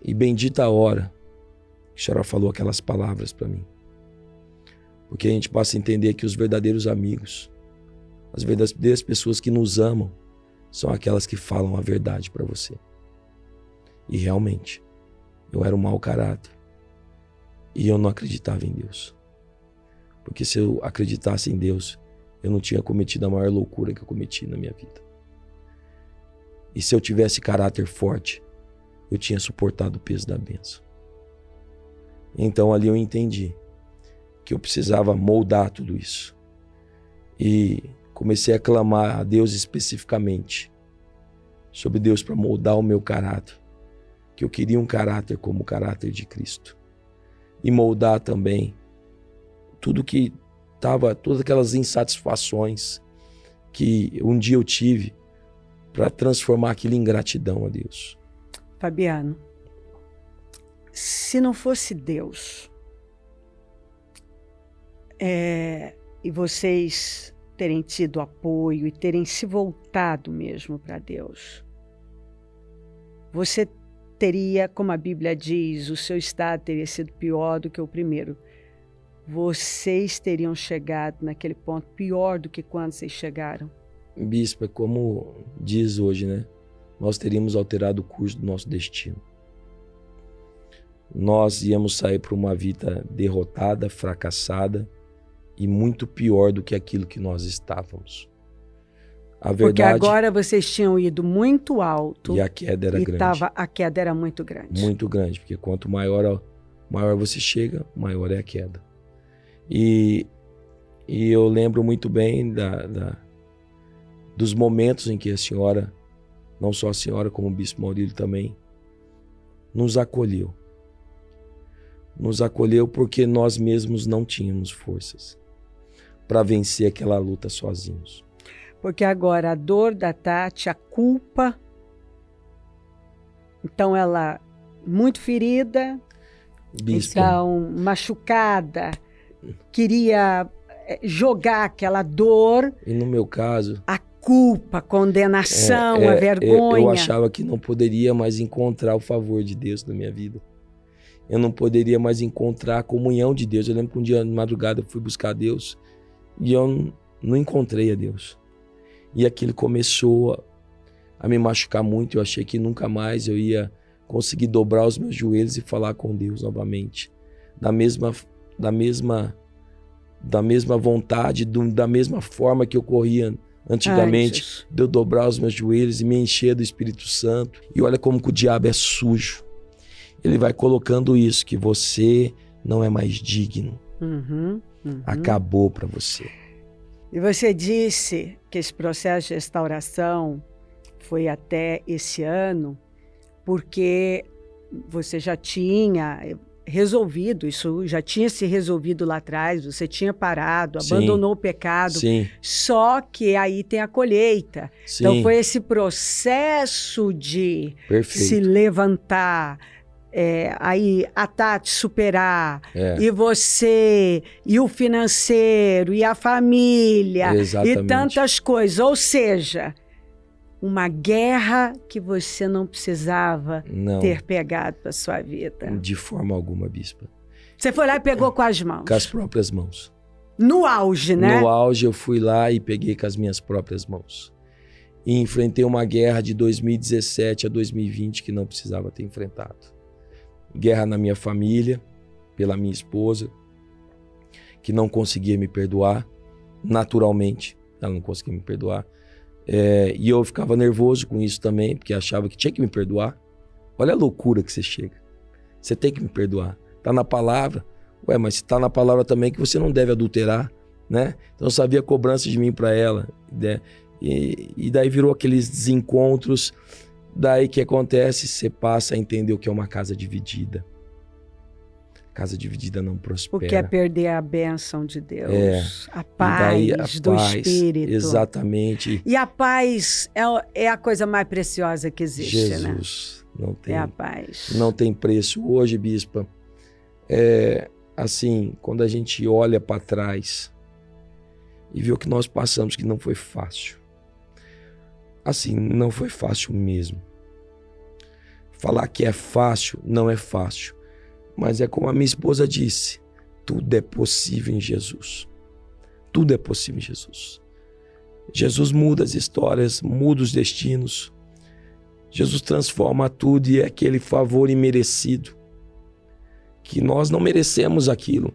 C: E bendita a hora que a senhora falou aquelas palavras para mim. Porque a gente passa a entender que os verdadeiros amigos, as verdadeiras pessoas que nos amam, são aquelas que falam a verdade para você. E realmente, eu era um mau caráter. E eu não acreditava em Deus. Porque se eu acreditasse em Deus, eu não tinha cometido a maior loucura que eu cometi na minha vida. E se eu tivesse caráter forte, eu tinha suportado o peso da bênção. Então ali eu entendi que eu precisava moldar tudo isso. E comecei a clamar a Deus especificamente sobre Deus para moldar o meu caráter. Que eu queria um caráter como o caráter de Cristo. E moldar também tudo que estava, todas aquelas insatisfações que um dia eu tive para transformar aquilo em gratidão a Deus.
A: Fabiano, se não fosse Deus, e vocês terem tido apoio e terem se voltado mesmo para Deus, você teria, como a Bíblia diz, o seu estado teria sido pior do que o primeiro. Vocês teriam chegado naquele ponto pior do que quando vocês chegaram.
C: Bispo, como diz hoje, né? Nós teríamos alterado o curso do nosso destino. Nós íamos sair para uma vida derrotada, fracassada e muito pior do que aquilo que nós estávamos. A verdade,
A: porque agora vocês tinham ido muito alto
C: e a queda era grande.
A: A queda era muito grande.
C: Muito grande, porque quanto maior você chega, maior é a queda. E eu lembro muito bem dos momentos em que a senhora, não só a senhora como o Bispo Maurílio também, nos acolheu. Nos acolheu porque nós mesmos não tínhamos forças para vencer aquela luta sozinhos.
A: Porque agora a dor da Tati, a culpa, então ela muito ferida,
C: Bispo,
A: então machucada, queria jogar aquela dor.
C: E no meu caso,
A: a culpa, a condenação, a vergonha.
C: Eu achava que não poderia mais encontrar o favor de Deus na minha vida. Eu não poderia mais encontrar a comunhão de Deus. Eu lembro que um dia de madrugada eu fui buscar a Deus e eu não encontrei a Deus. E aquilo começou a me machucar muito. Eu achei que nunca mais eu ia conseguir dobrar os meus joelhos e falar com Deus novamente. Da mesma vontade, da mesma forma que ocorria antigamente, de eu dobrar os meus joelhos e me encher do Espírito Santo. E olha como que o diabo é sujo. Ele vai colocando isso, que você não é mais digno. Acabou para você.
A: E você disse que esse processo de restauração foi até esse ano, porque você já tinha resolvido, isso já tinha se resolvido lá atrás, você tinha parado, abandonou o pecado, só que aí tem a colheita.
C: Sim.
A: Então foi esse processo de se levantar, aí a Tati superar, e você, e o financeiro, e a família,
C: exatamente,
A: e tantas coisas. Ou seja, uma guerra que você não precisava ter pegado para sua vida.
C: De forma alguma, Bispa.
A: Você foi lá e pegou com as mãos?
C: Com as próprias mãos.
A: No auge, né?
C: No auge eu fui lá e peguei com as minhas próprias mãos. E enfrentei uma guerra de 2017 a 2020 que não precisava ter enfrentado. Guerra na minha família, pela minha esposa, que não conseguia me perdoar, naturalmente, ela não conseguia me perdoar. E eu ficava nervoso com isso também, porque achava que tinha que me perdoar. Olha a loucura que você chega. Você tem que me perdoar. Tá na palavra. Ué, mas tá na palavra também que você não deve adulterar, né? Então eu sabia a cobrança de mim para ela, né? E daí virou aqueles desencontros. Daí que acontece? Você passa a entender o que é uma casa dividida. Casa dividida não prospera.
A: Porque é perder a bênção de Deus, a
C: E
A: paz
C: daí a
A: do
C: paz,
A: Espírito.
C: exatamente.
A: E a paz é a coisa mais preciosa que existe, né?
C: Jesus, não tem,
A: É a paz.
C: não tem preço. Hoje, bispa, assim, quando a gente olha para trás e vê o que nós passamos, que não foi fácil. Assim, não foi fácil mesmo. Falar que é fácil, não é fácil. Mas é como a minha esposa disse, tudo é possível em Jesus. Tudo é possível em Jesus. Jesus muda as histórias, muda os destinos. Jesus transforma tudo e é aquele favor imerecido. Que nós não merecemos aquilo.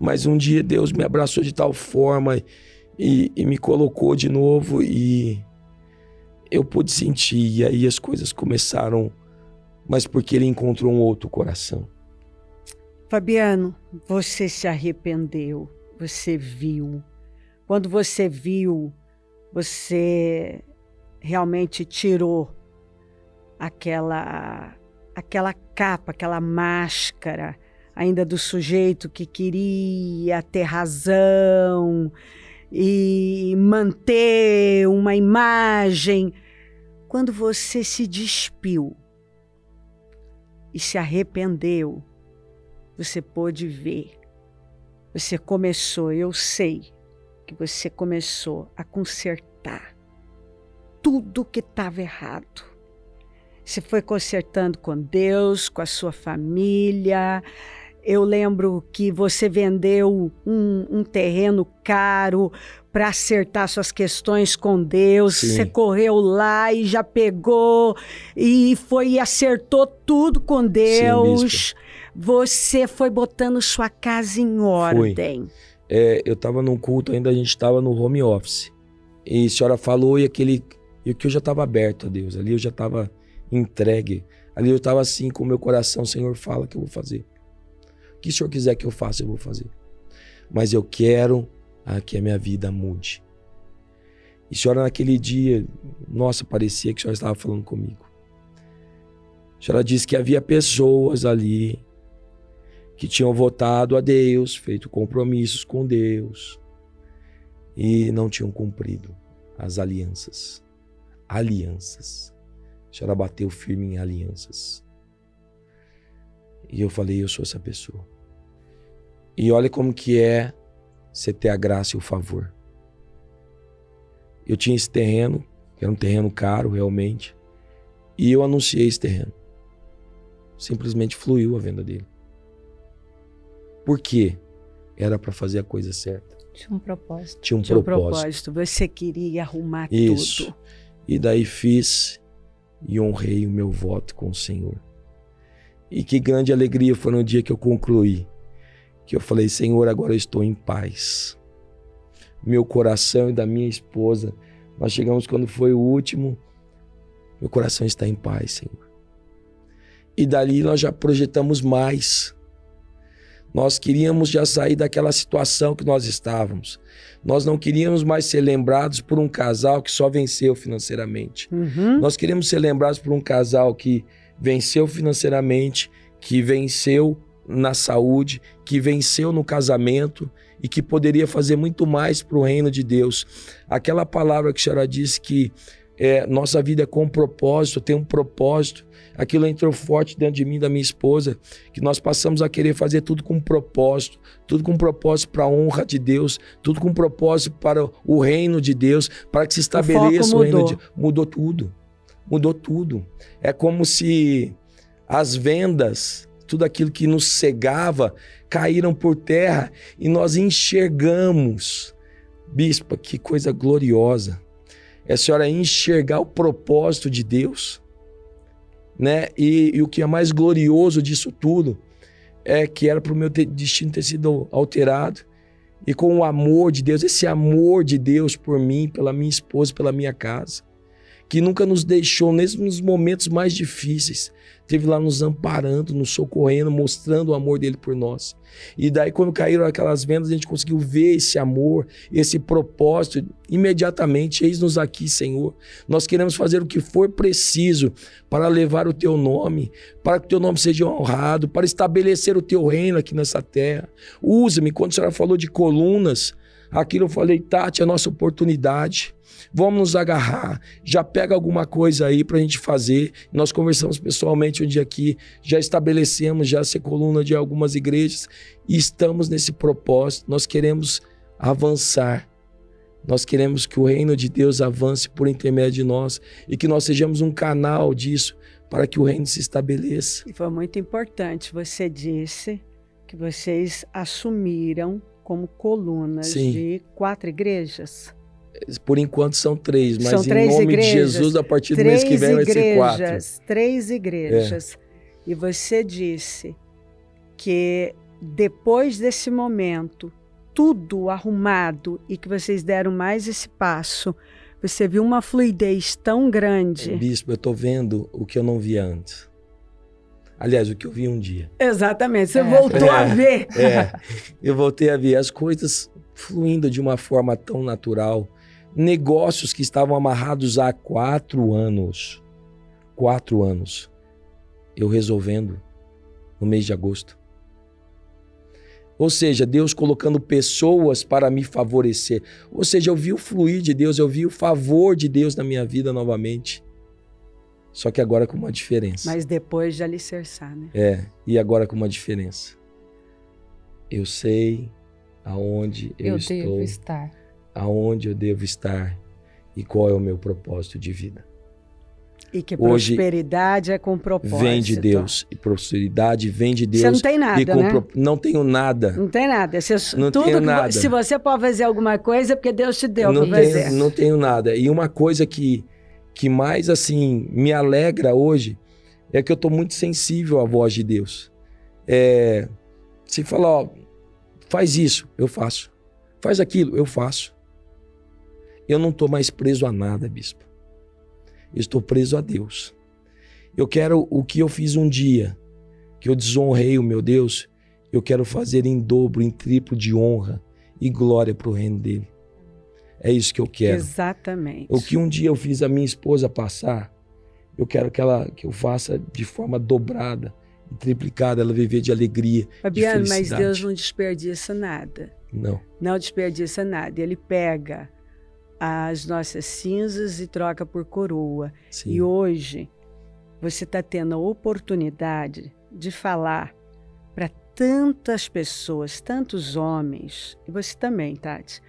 C: Mas um dia Deus me abraçou de tal forma e me colocou de novo e eu pude sentir. E aí as coisas começaram, mas porque Ele encontrou um outro coração.
A: Fabiano, você se arrependeu, você viu. Quando você viu, você realmente tirou aquela capa, aquela máscara ainda do sujeito que queria ter razão e manter uma imagem. Quando você se despiu e se arrependeu, você pôde ver. Você começou, eu sei que você começou a consertar tudo que estava errado. Você foi consertando com Deus, com a sua família. Eu lembro que você vendeu um terreno caro para acertar suas questões com Deus.
C: Sim.
A: Você correu lá e já pegou e foi e acertou tudo com Deus.
C: Sim, bispa.
A: Você foi botando sua casa em ordem.
C: Eu estava num culto, ainda a gente estava no home office. E a senhora falou e que eu já estava aberto a Deus. Ali eu já estava entregue. Ali eu estava assim com o meu coração, Senhor, fala que eu vou fazer. O que o Senhor quiser que eu faça, eu vou fazer. Mas eu quero que a minha vida mude. E a senhora naquele dia, nossa, parecia que a senhora estava falando comigo. A senhora disse que havia pessoas ali que tinham votado a Deus, feito compromissos com Deus e não tinham cumprido as alianças. Alianças. A senhora bateu firme em alianças. E eu falei, eu sou essa pessoa. E olha como que é você ter a graça e o favor. Eu tinha esse terreno, que era um terreno caro realmente, e eu anunciei esse terreno. Simplesmente fluiu a venda dele. Por quê? Era para fazer a coisa certa.
B: Tinha um propósito.
C: Tinha um
A: Tinha um
C: propósito.
A: Você queria arrumar
C: Isso.
A: tudo.
C: E daí fiz e honrei o meu voto com o Senhor. E que grande alegria foi no dia que eu concluí. Que eu falei, Senhor, agora eu estou em paz. Meu coração e da minha esposa, nós chegamos quando foi o último, meu coração está em paz, Senhor. E dali nós já projetamos mais. Nós queríamos já sair daquela situação que nós estávamos. Nós não queríamos mais ser lembrados por um casal que só venceu financeiramente.
A: Uhum.
C: Nós queríamos ser lembrados por um casal que venceu financeiramente, que venceu na saúde, que venceu no casamento e que poderia fazer muito mais para o reino de Deus. Aquela palavra que a senhora disse que nossa vida é com propósito, tem um propósito. Aquilo entrou forte dentro de mim, da minha esposa, que nós passamos a querer fazer tudo com propósito, tudo com propósito para a honra de Deus, tudo com propósito para o reino de Deus, para que se estabeleça o reino de Deus. Mudou tudo, mudou tudo. É como se as vendas, tudo aquilo que nos cegava, caíram por terra e nós enxergamos. Bispa, que coisa gloriosa. É a senhora enxergar o propósito de Deus, né? E o que é mais glorioso disso tudo é que era para o meu destino ter sido alterado. E com o amor de Deus, esse amor de Deus por mim, pela minha esposa, pela minha casa, que nunca nos deixou, mesmo nos momentos mais difíceis, esteve lá nos amparando, nos socorrendo, mostrando o amor dele por nós. E daí, quando caíram aquelas vendas, a gente conseguiu ver esse amor, esse propósito, imediatamente. Eis-nos aqui, Senhor. Nós queremos fazer o que for preciso para levar o teu nome, para que o teu nome seja honrado, para estabelecer o teu reino aqui nessa terra. Usa-me. Quando a senhora falou de colunas, aquilo eu falei, Tati, é a nossa oportunidade. Vamos nos agarrar, já pega alguma coisa aí pra gente fazer. Nós conversamos pessoalmente um dia aqui, já estabelecemos já ser coluna de algumas igrejas e estamos nesse propósito. Nós queremos avançar, nós queremos que o reino de Deus avance por intermédio de nós e que nós sejamos um canal disso para que o reino se estabeleça.
A: E foi muito importante, você disse que vocês assumiram como colunas
C: Sim.
A: de 4 igrejas.
C: Por enquanto são 3, mas
A: São 3
C: em nome
A: igrejas,
C: de Jesus, a partir do mês que vem vai ser 4.
A: 3 igrejas. E você disse que depois desse momento, tudo arrumado e que vocês deram mais esse passo, você viu uma fluidez tão grande.
C: Bispo, eu estou vendo o que eu não via antes. Aliás, o que eu vi um dia.
A: Exatamente, você voltou a ver.
C: Eu voltei a ver as coisas fluindo de uma forma tão natural. Negócios que estavam amarrados há 4 anos. 4 anos. Eu resolvendo no mês de agosto. Ou seja, Deus colocando pessoas para me favorecer. Ou seja, eu vi o fluir de Deus, eu vi o favor de Deus na minha vida novamente. Só que agora com uma diferença.
A: Mas depois de alicerçar, né?
C: E agora com uma diferença. Eu sei aonde eu estou.
B: Devo estar.
C: Aonde eu devo estar e qual é o meu propósito de vida.
A: E que
C: Hoje,
A: prosperidade é com propósito.
C: Vem de Deus. E prosperidade vem de Deus.
A: Você não tem nada, né?
C: Não tenho nada.
A: Não tem nada.
C: Não tenho nada.
A: Se você pode fazer alguma coisa, é porque Deus te deu para fazer.
C: Não tenho nada. E uma coisa que mais assim me alegra hoje é que eu estou muito sensível à voz de Deus. Se falar, ó, faz isso, eu faço. Faz aquilo, eu faço. Eu não estou mais preso a nada, bispo. Eu estou preso a Deus. Eu quero o que eu fiz um dia, que eu desonrei o meu Deus, eu quero fazer em dobro, em triplo de honra e glória para o reino dele. É isso que eu quero.
A: Exatamente.
C: O que um dia eu fiz a minha esposa passar, eu quero que eu faça de forma dobrada e triplicada, ela viver de alegria,
A: Fabiano,
C: de felicidade.
A: mas Deus não desperdiça nada.
C: Não.
A: Não desperdiça nada. Ele pega as nossas cinzas e troca por coroa.
C: Sim.
A: E hoje você está tendo a oportunidade de falar para tantas pessoas, tantos homens, e você também, Tati,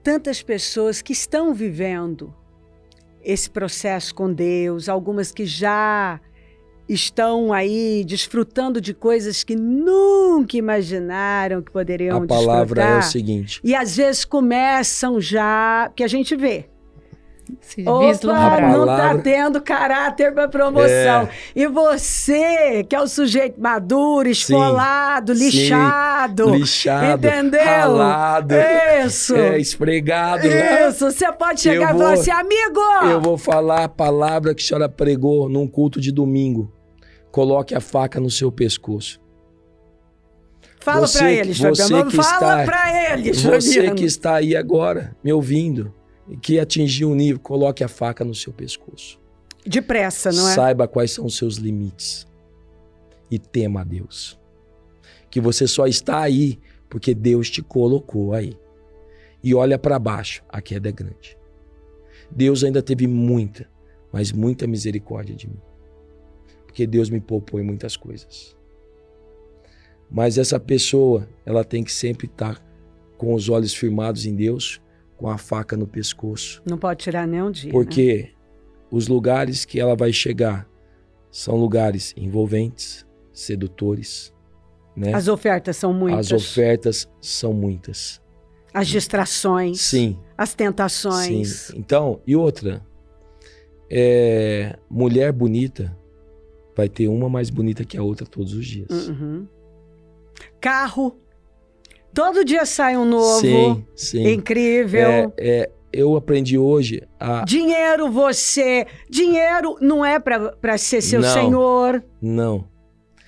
A: tantas pessoas que estão vivendo esse processo com Deus, algumas que já estão aí desfrutando de coisas que nunca imaginaram que poderiam desfrutar.
C: A palavra é o seguinte.
A: E às vezes começam já, que a gente vê.
B: Opa,
A: não está tendo caráter para promoção. E você, que é o sujeito maduro, esfolado, lixado, entendeu?
C: Ralado,
A: isso,
C: esfregado.
A: Isso, você pode chegar e falar assim, amigo!
C: Eu vou falar a palavra que a senhora pregou num culto de domingo. Coloque a faca no seu pescoço.
A: Fala para eles, Fabiano. Fala para eles,
C: Você que está aí agora, me ouvindo, e que atingiu um nível, coloque a faca no seu pescoço.
A: Depressa, não é?
C: Saiba quais são os seus limites e tema a Deus. Que você só está aí porque Deus te colocou aí. E olha para baixo, a queda é grande. Deus ainda teve muita, mas muita misericórdia de mim. Porque Deus me poupou em muitas coisas. Mas essa pessoa, ela tem que sempre estar com os olhos firmados em Deus, com a faca no pescoço.
A: Não pode tirar nem um dia.
C: Porque os lugares que ela vai chegar são lugares envolventes, sedutores, né?
A: As ofertas são muitas.
C: As ofertas são muitas.
A: As distrações.
C: Sim.
A: As tentações.
C: Sim. Então, e outra, mulher bonita vai ter uma mais bonita que a outra todos os dias.
A: Uhum. Carro. Todo dia sai um novo.
C: Sim, sim.
A: Incrível.
C: eu aprendi hoje a...
A: Dinheiro não é para ser seu senhor.
C: Não.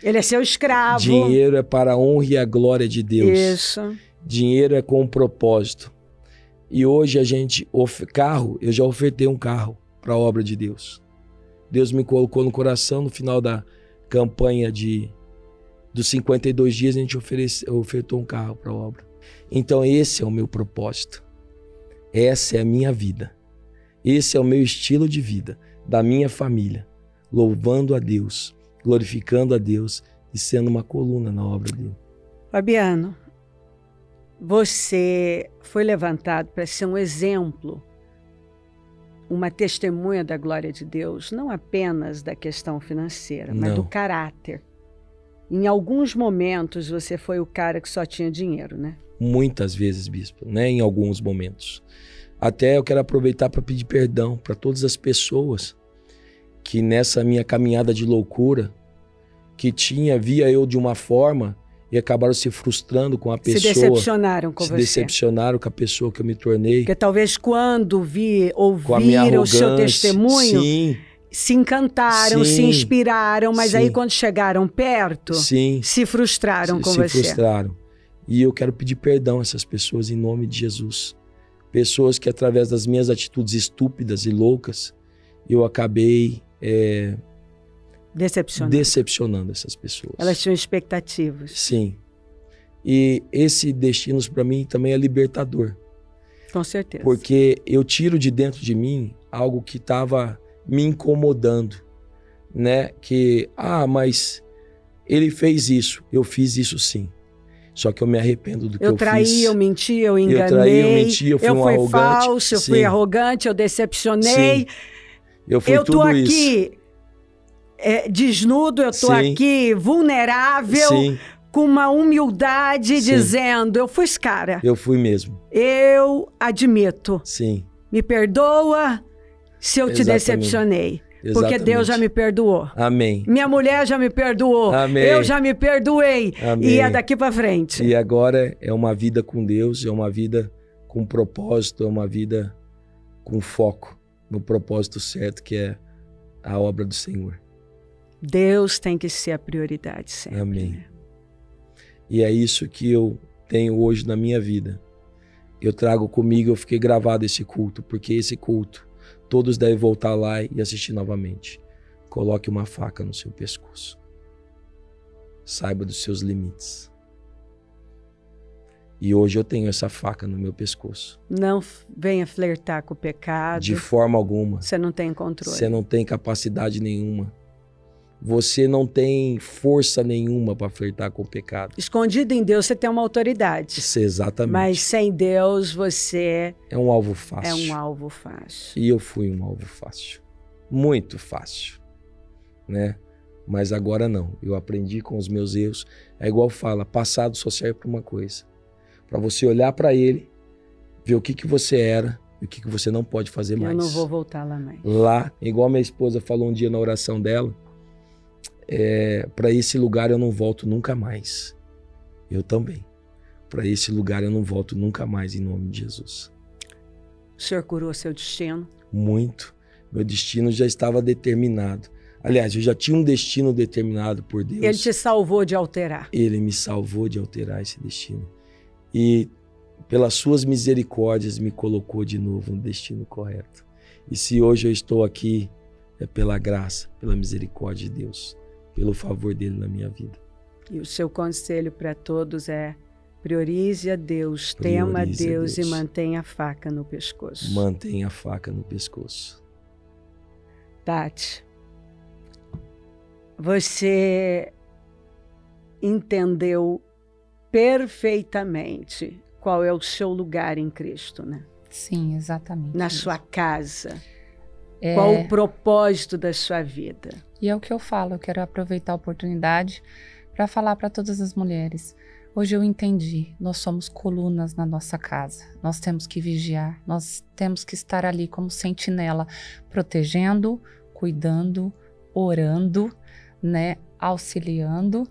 A: Ele é seu escravo.
C: Dinheiro é para a honra e a glória de Deus.
A: Isso.
C: Dinheiro é com um propósito. E hoje eu já ofertei um carro para a obra de Deus. Deus me colocou no coração no final da campanha dos 52 dias, a gente ofertou um carro para a obra. Então esse é o meu propósito. Essa é a minha vida. Esse é o meu estilo de vida, da minha família, louvando a Deus, glorificando a Deus e sendo uma coluna na obra dele.
A: Fabiano, você foi levantado para ser um exemplo, uma testemunha da glória de Deus, não apenas da questão financeira, mas do caráter. Em alguns momentos você foi o cara que só tinha dinheiro, né?
C: Muitas vezes, bispo, né? Em alguns momentos. Até eu quero aproveitar para pedir perdão para todas as pessoas que nessa minha caminhada de loucura, via eu de uma forma e acabaram se frustrando com a pessoa. Se
A: decepcionaram com você.
C: Se decepcionaram com a pessoa que eu me tornei.
A: Porque talvez quando ouviram o seu testemunho, sim, se encantaram, sim, se inspiraram, mas sim, aí quando chegaram perto, sim, se frustraram com você. Se frustraram.
C: E eu quero pedir perdão a essas pessoas em nome de Jesus. Pessoas que através das minhas atitudes estúpidas e loucas, eu acabei decepcionando essas pessoas.
A: Elas tinham expectativas.
C: Sim. E esse destino para mim também é libertador.
A: Com certeza.
C: Porque eu tiro de dentro de mim algo que estava me incomodando, né? Mas ele fez isso, eu fiz isso sim. Só que eu me arrependo do que eu fiz.
A: Eu traí, eu menti, eu enganei. Eu traí, eu menti, eu fui um arrogante. Eu fui falso, eu fui arrogante, eu decepcionei.
C: Sim. Eu fui tudo isso. Eu tô
A: aqui desnudo, eu tô aqui vulnerável, com uma humildade, dizendo, eu fui esse cara.
C: Eu fui mesmo.
A: Eu admito.
C: Sim.
A: Me perdoa se eu te decepcionei. Porque Deus já me perdoou.
C: Amém.
A: Minha mulher já me perdoou.
C: Amém.
A: Eu já me perdoei.
C: Amém.
A: E é daqui para frente.
C: E agora é uma vida com Deus, é uma vida com propósito, é uma vida com foco no propósito certo, que é a obra do Senhor.
A: Deus tem que ser a prioridade sempre.
C: Amém.
A: Né?
C: E é isso que eu tenho hoje na minha vida. Eu trago comigo, eu fiquei gravado esse culto, porque esse culto todos devem voltar lá e assistir novamente. Coloque uma faca no seu pescoço. Saiba dos seus limites. E hoje eu tenho essa faca no meu pescoço.
A: Não venha flertar com o pecado.
C: De forma alguma.
A: Você não tem controle.
C: Você não tem capacidade nenhuma. Você não tem força nenhuma para flertar com o pecado.
A: Escondido em Deus, você tem uma autoridade.
C: Isso, exatamente.
A: Mas sem Deus, você...
C: é um alvo fácil.
A: É um alvo fácil.
C: E eu fui um alvo fácil. Muito fácil. Né? Mas agora não. Eu aprendi com os meus erros. É igual fala, passado só serve para uma coisa. Para você olhar para ele, ver o que você era e o que você não pode fazer mais.
A: Eu não vou voltar lá mais.
C: Lá, igual minha esposa falou um dia na oração dela, para esse lugar eu não volto nunca mais. Eu também. Para esse lugar eu não volto nunca mais, em nome de Jesus.
A: O Senhor curou seu destino?
C: Muito. Meu destino já estava determinado. Aliás, eu já tinha um destino determinado por Deus.
A: Ele te salvou de alterar.
C: Ele me salvou de alterar esse destino. E pelas suas misericórdias me colocou de novo no destino correto. E se hoje eu estou aqui, é pela graça, pela misericórdia de Deus, pelo favor dele na minha vida. E
A: o seu conselho para todos é: priorize a Deus, tema a Deus e mantenha a faca no pescoço.
C: Mantenha a faca no pescoço.
A: Tati, você entendeu perfeitamente qual é o seu lugar em Cristo, né?
B: Sim, exatamente.
A: Na sua casa. Qual o propósito da sua vida?
B: E é o que eu falo, eu quero aproveitar a oportunidade para falar para todas as mulheres. Hoje eu entendi, nós somos colunas na nossa casa, nós temos que vigiar, nós temos que estar ali como sentinela, protegendo, cuidando, orando, né, auxiliando,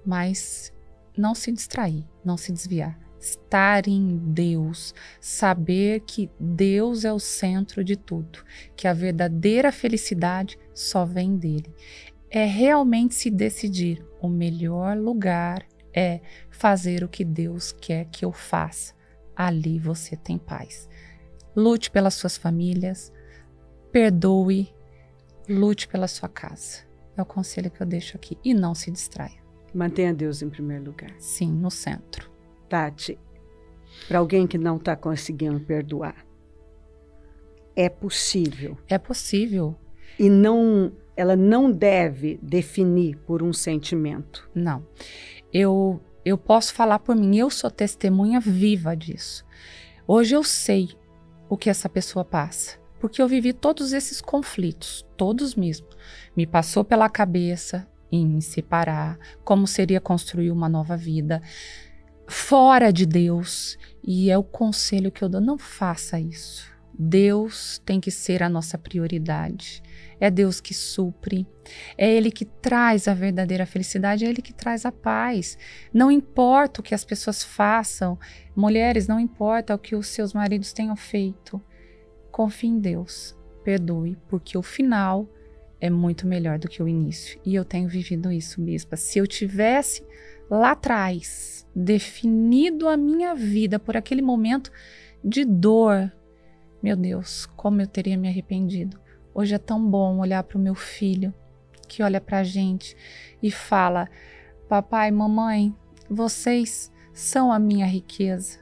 B: mas não se distrair, não se desviar. estar em Deus, saber que Deus é o centro de tudo, que a verdadeira felicidade só vem dele. É realmente se decidir. O melhor lugar é fazer o que Deus quer que eu faça. Ali você tem paz. Lute pelas suas famílias, perdoe, lute pela sua casa. É o conselho que eu deixo aqui. E não se distraia.
A: Mantenha Deus em primeiro lugar.
B: Sim, no centro.
A: Tati, para alguém que não está conseguindo perdoar, é possível.
B: É possível.
A: E ela não deve definir por um sentimento.
B: Não. Eu posso falar por mim, eu sou testemunha viva disso. Hoje eu sei o que essa pessoa passa, porque eu vivi todos esses conflitos, todos mesmo. Me passou pela cabeça em me separar, como seria construir uma nova vida fora de Deus. E é o conselho que eu dou, não faça isso. Deus tem que ser a nossa prioridade. É Deus que supre, é Ele que traz a verdadeira felicidade, é Ele que traz a paz. Não importa o que as pessoas façam, mulheres, não importa o que os seus maridos tenham feito. Confie em Deus, perdoe, porque o final é muito melhor do que o início. E eu tenho vivido isso, bispa. Se eu tivesse lá atrás definido a minha vida por aquele momento de dor, meu Deus, como eu teria me arrependido. Hoje é tão bom olhar para o meu filho, que olha para a gente e fala: papai, mamãe, vocês são a minha riqueza.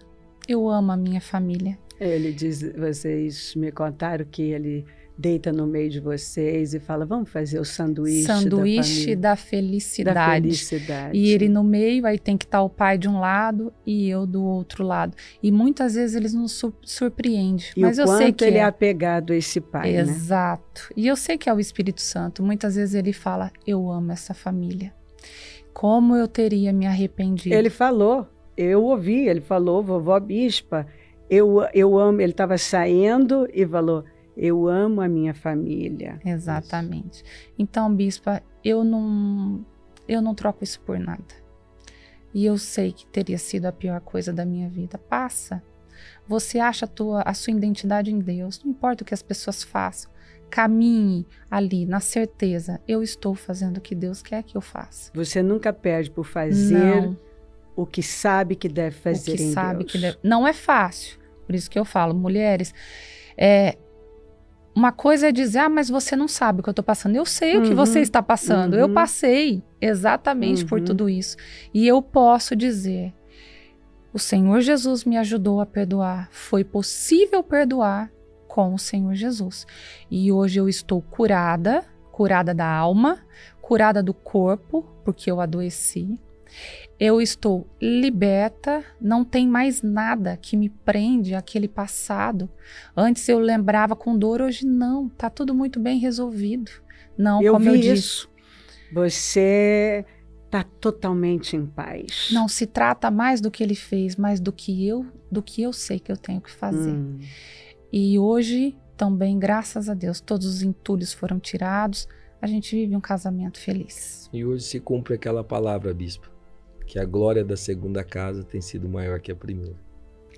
B: Eu amo a minha família.
A: Ele diz, vocês me contaram que ele deita no meio de vocês e fala: vamos fazer o sanduíche
B: da felicidade.
A: Da felicidade.
B: E ele no meio, aí tem que estar o pai de um lado e eu do outro lado. E muitas vezes eles nos surpreendem.
A: E
B: mas
A: o
B: eu sei
A: quanto
B: que
A: ele é apegado a esse pai,
B: Exato.
A: né?
B: E eu sei que é o Espírito Santo. Muitas vezes ele fala: eu amo essa família. Como eu teria me arrependido?
A: Ele falou, eu ouvi, ele falou: vovó Bispa, eu amo. Ele estava saindo e falou: eu amo a minha família.
B: Exatamente. Então, bispa, eu não troco isso por nada. E eu sei que teria sido a pior coisa da minha vida. Passa. Você acha a sua identidade em Deus. Não importa o que as pessoas façam. Caminhe ali na certeza. Eu estou fazendo o que Deus quer que eu faça.
A: Você nunca perde por fazer
B: Não.
A: o que sabe que deve fazer
B: O que
A: em
B: sabe
A: Deus.
B: que deve. Não é fácil. Por isso que eu falo, mulheres, uma coisa é dizer: mas você não sabe o que eu estou passando. Eu sei o que você está passando. Eu passei exatamente por tudo isso. E eu posso dizer: o Senhor Jesus me ajudou a perdoar. Foi possível perdoar com o Senhor Jesus. E hoje eu estou curada da alma, curada do corpo, porque eu adoeci. Eu estou liberta, não tem mais nada que me prende àquele passado. Antes eu lembrava com dor, hoje não, tá tudo muito bem resolvido. Não, como eu disse.
A: Isso. Você está totalmente em paz.
B: Não se trata mais do que ele fez, mas do que eu sei que eu tenho que fazer. E hoje também, graças a Deus, todos os entulhos foram tirados. A gente vive um casamento feliz.
C: E hoje se cumpre aquela palavra, bispa, que a glória da segunda casa tem sido maior que a primeira.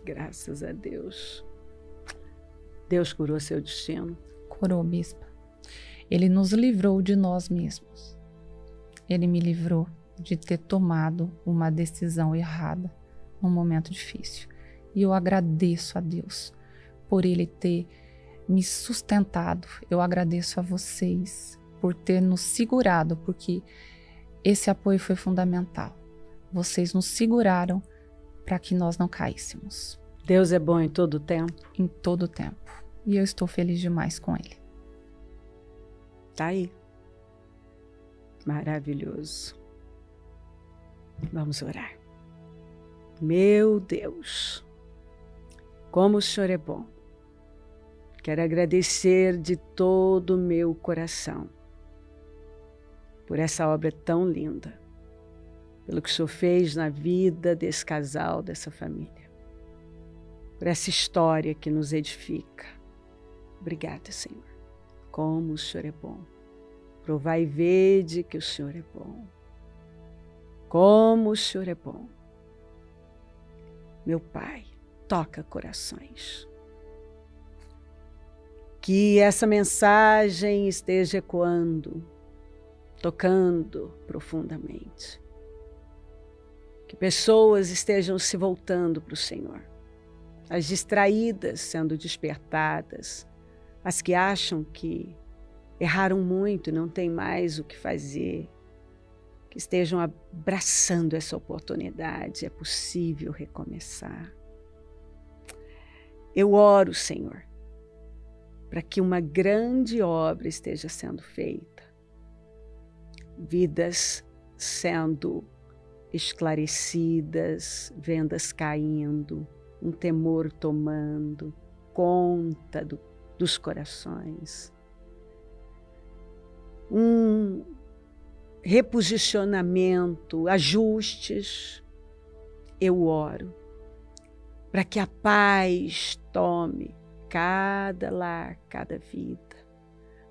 A: Graças a Deus. Deus curou seu destino.
B: Curou, bispa. Ele nos livrou de nós mesmos. Ele me livrou de ter tomado uma decisão errada num momento difícil. E eu agradeço a Deus por Ele ter me sustentado. Eu agradeço a vocês por ter nos segurado, porque esse apoio foi fundamental. Vocês nos seguraram para que nós não caíssemos.
A: Deus é bom em todo o tempo?
B: Em todo o tempo. E eu estou feliz demais com Ele.
A: Tá aí. Maravilhoso. Vamos orar. Meu Deus, como o Senhor é bom. Quero agradecer de todo o meu coração por essa obra tão linda, pelo que o Senhor fez na vida desse casal, dessa família, por essa história que nos edifica. Obrigada, Senhor. Como o Senhor é bom. Provai e vede que o Senhor é bom. Como o Senhor é bom. meu Pai, toca corações. Que essa mensagem esteja ecoando, tocando profundamente. Que pessoas estejam se voltando para o Senhor. As distraídas sendo despertadas, as que acham que erraram muito e não tem mais o que fazer, que estejam abraçando essa oportunidade, é possível recomeçar. Eu oro, Senhor, para que uma grande obra esteja sendo feita, vidas sendo esclarecidas, vendas caindo, um temor tomando conta dos corações, um reposicionamento, ajustes. Eu oro para que a paz tome cada lar, cada vida.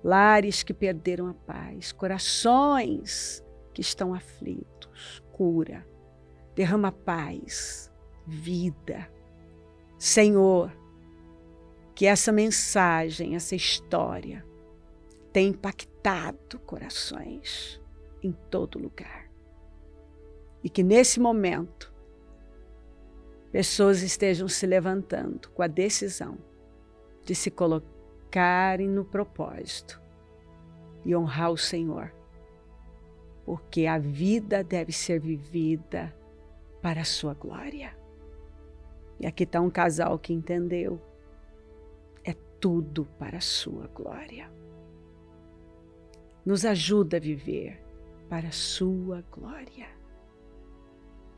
A: Lares que perderam a paz, corações que estão aflitos, cura, derrama paz, vida. Senhor, que essa mensagem, essa história tenha impactado corações em todo lugar. E que nesse momento pessoas estejam se levantando com a decisão de se colocarem no propósito e honrar o Senhor, porque a vida deve ser vivida para a sua glória. E aqui está um casal que entendeu, é tudo para a sua glória. Nos ajuda a viver para a sua glória.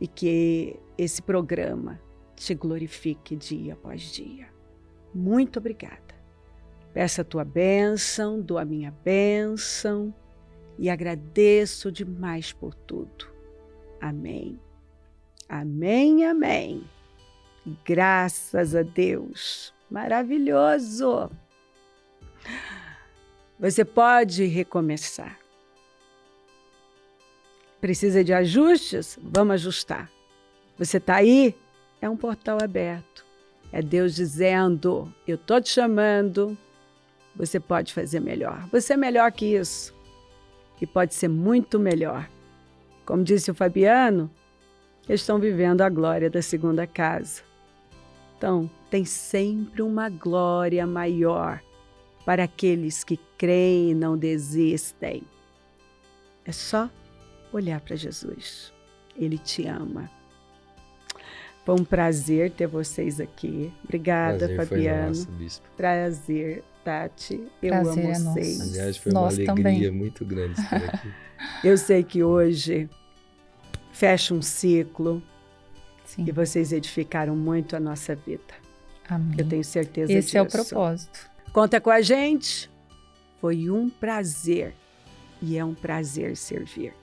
A: E que esse programa te glorifique dia após dia. Muito obrigada. Peço a tua bênção, dou a minha bênção e agradeço demais por tudo. Amém. Amém, amém. Graças a Deus. Maravilhoso. Você pode recomeçar. Precisa de ajustes? Vamos ajustar. Você está aí? É um portal aberto. É Deus dizendo, eu estou te chamando, você pode fazer melhor. Você é melhor que isso. E pode ser muito melhor. Como disse o Fabiano, eles estão vivendo a glória da segunda casa. Então, tem sempre uma glória maior para aqueles que creem e não desistem. É só olhar para Jesus. Ele te ama. Foi um prazer ter vocês aqui. Obrigada,
C: Prazer
A: Fabiano.
C: foi nosso, Bispo.
A: Prazer, Tati. Eu
B: Prazer
A: amo
B: é nosso.
A: vocês.
C: Aliás, foi
B: Nós
C: uma alegria
B: também.
C: muito grande estar aqui.
A: Eu sei que hoje fecha um ciclo
B: Sim.
A: e vocês edificaram muito a nossa vida.
B: Amém.
A: Eu tenho certeza
B: Esse
A: disso.
B: é o propósito.
A: Conta com a gente. Foi um prazer e é um prazer servir.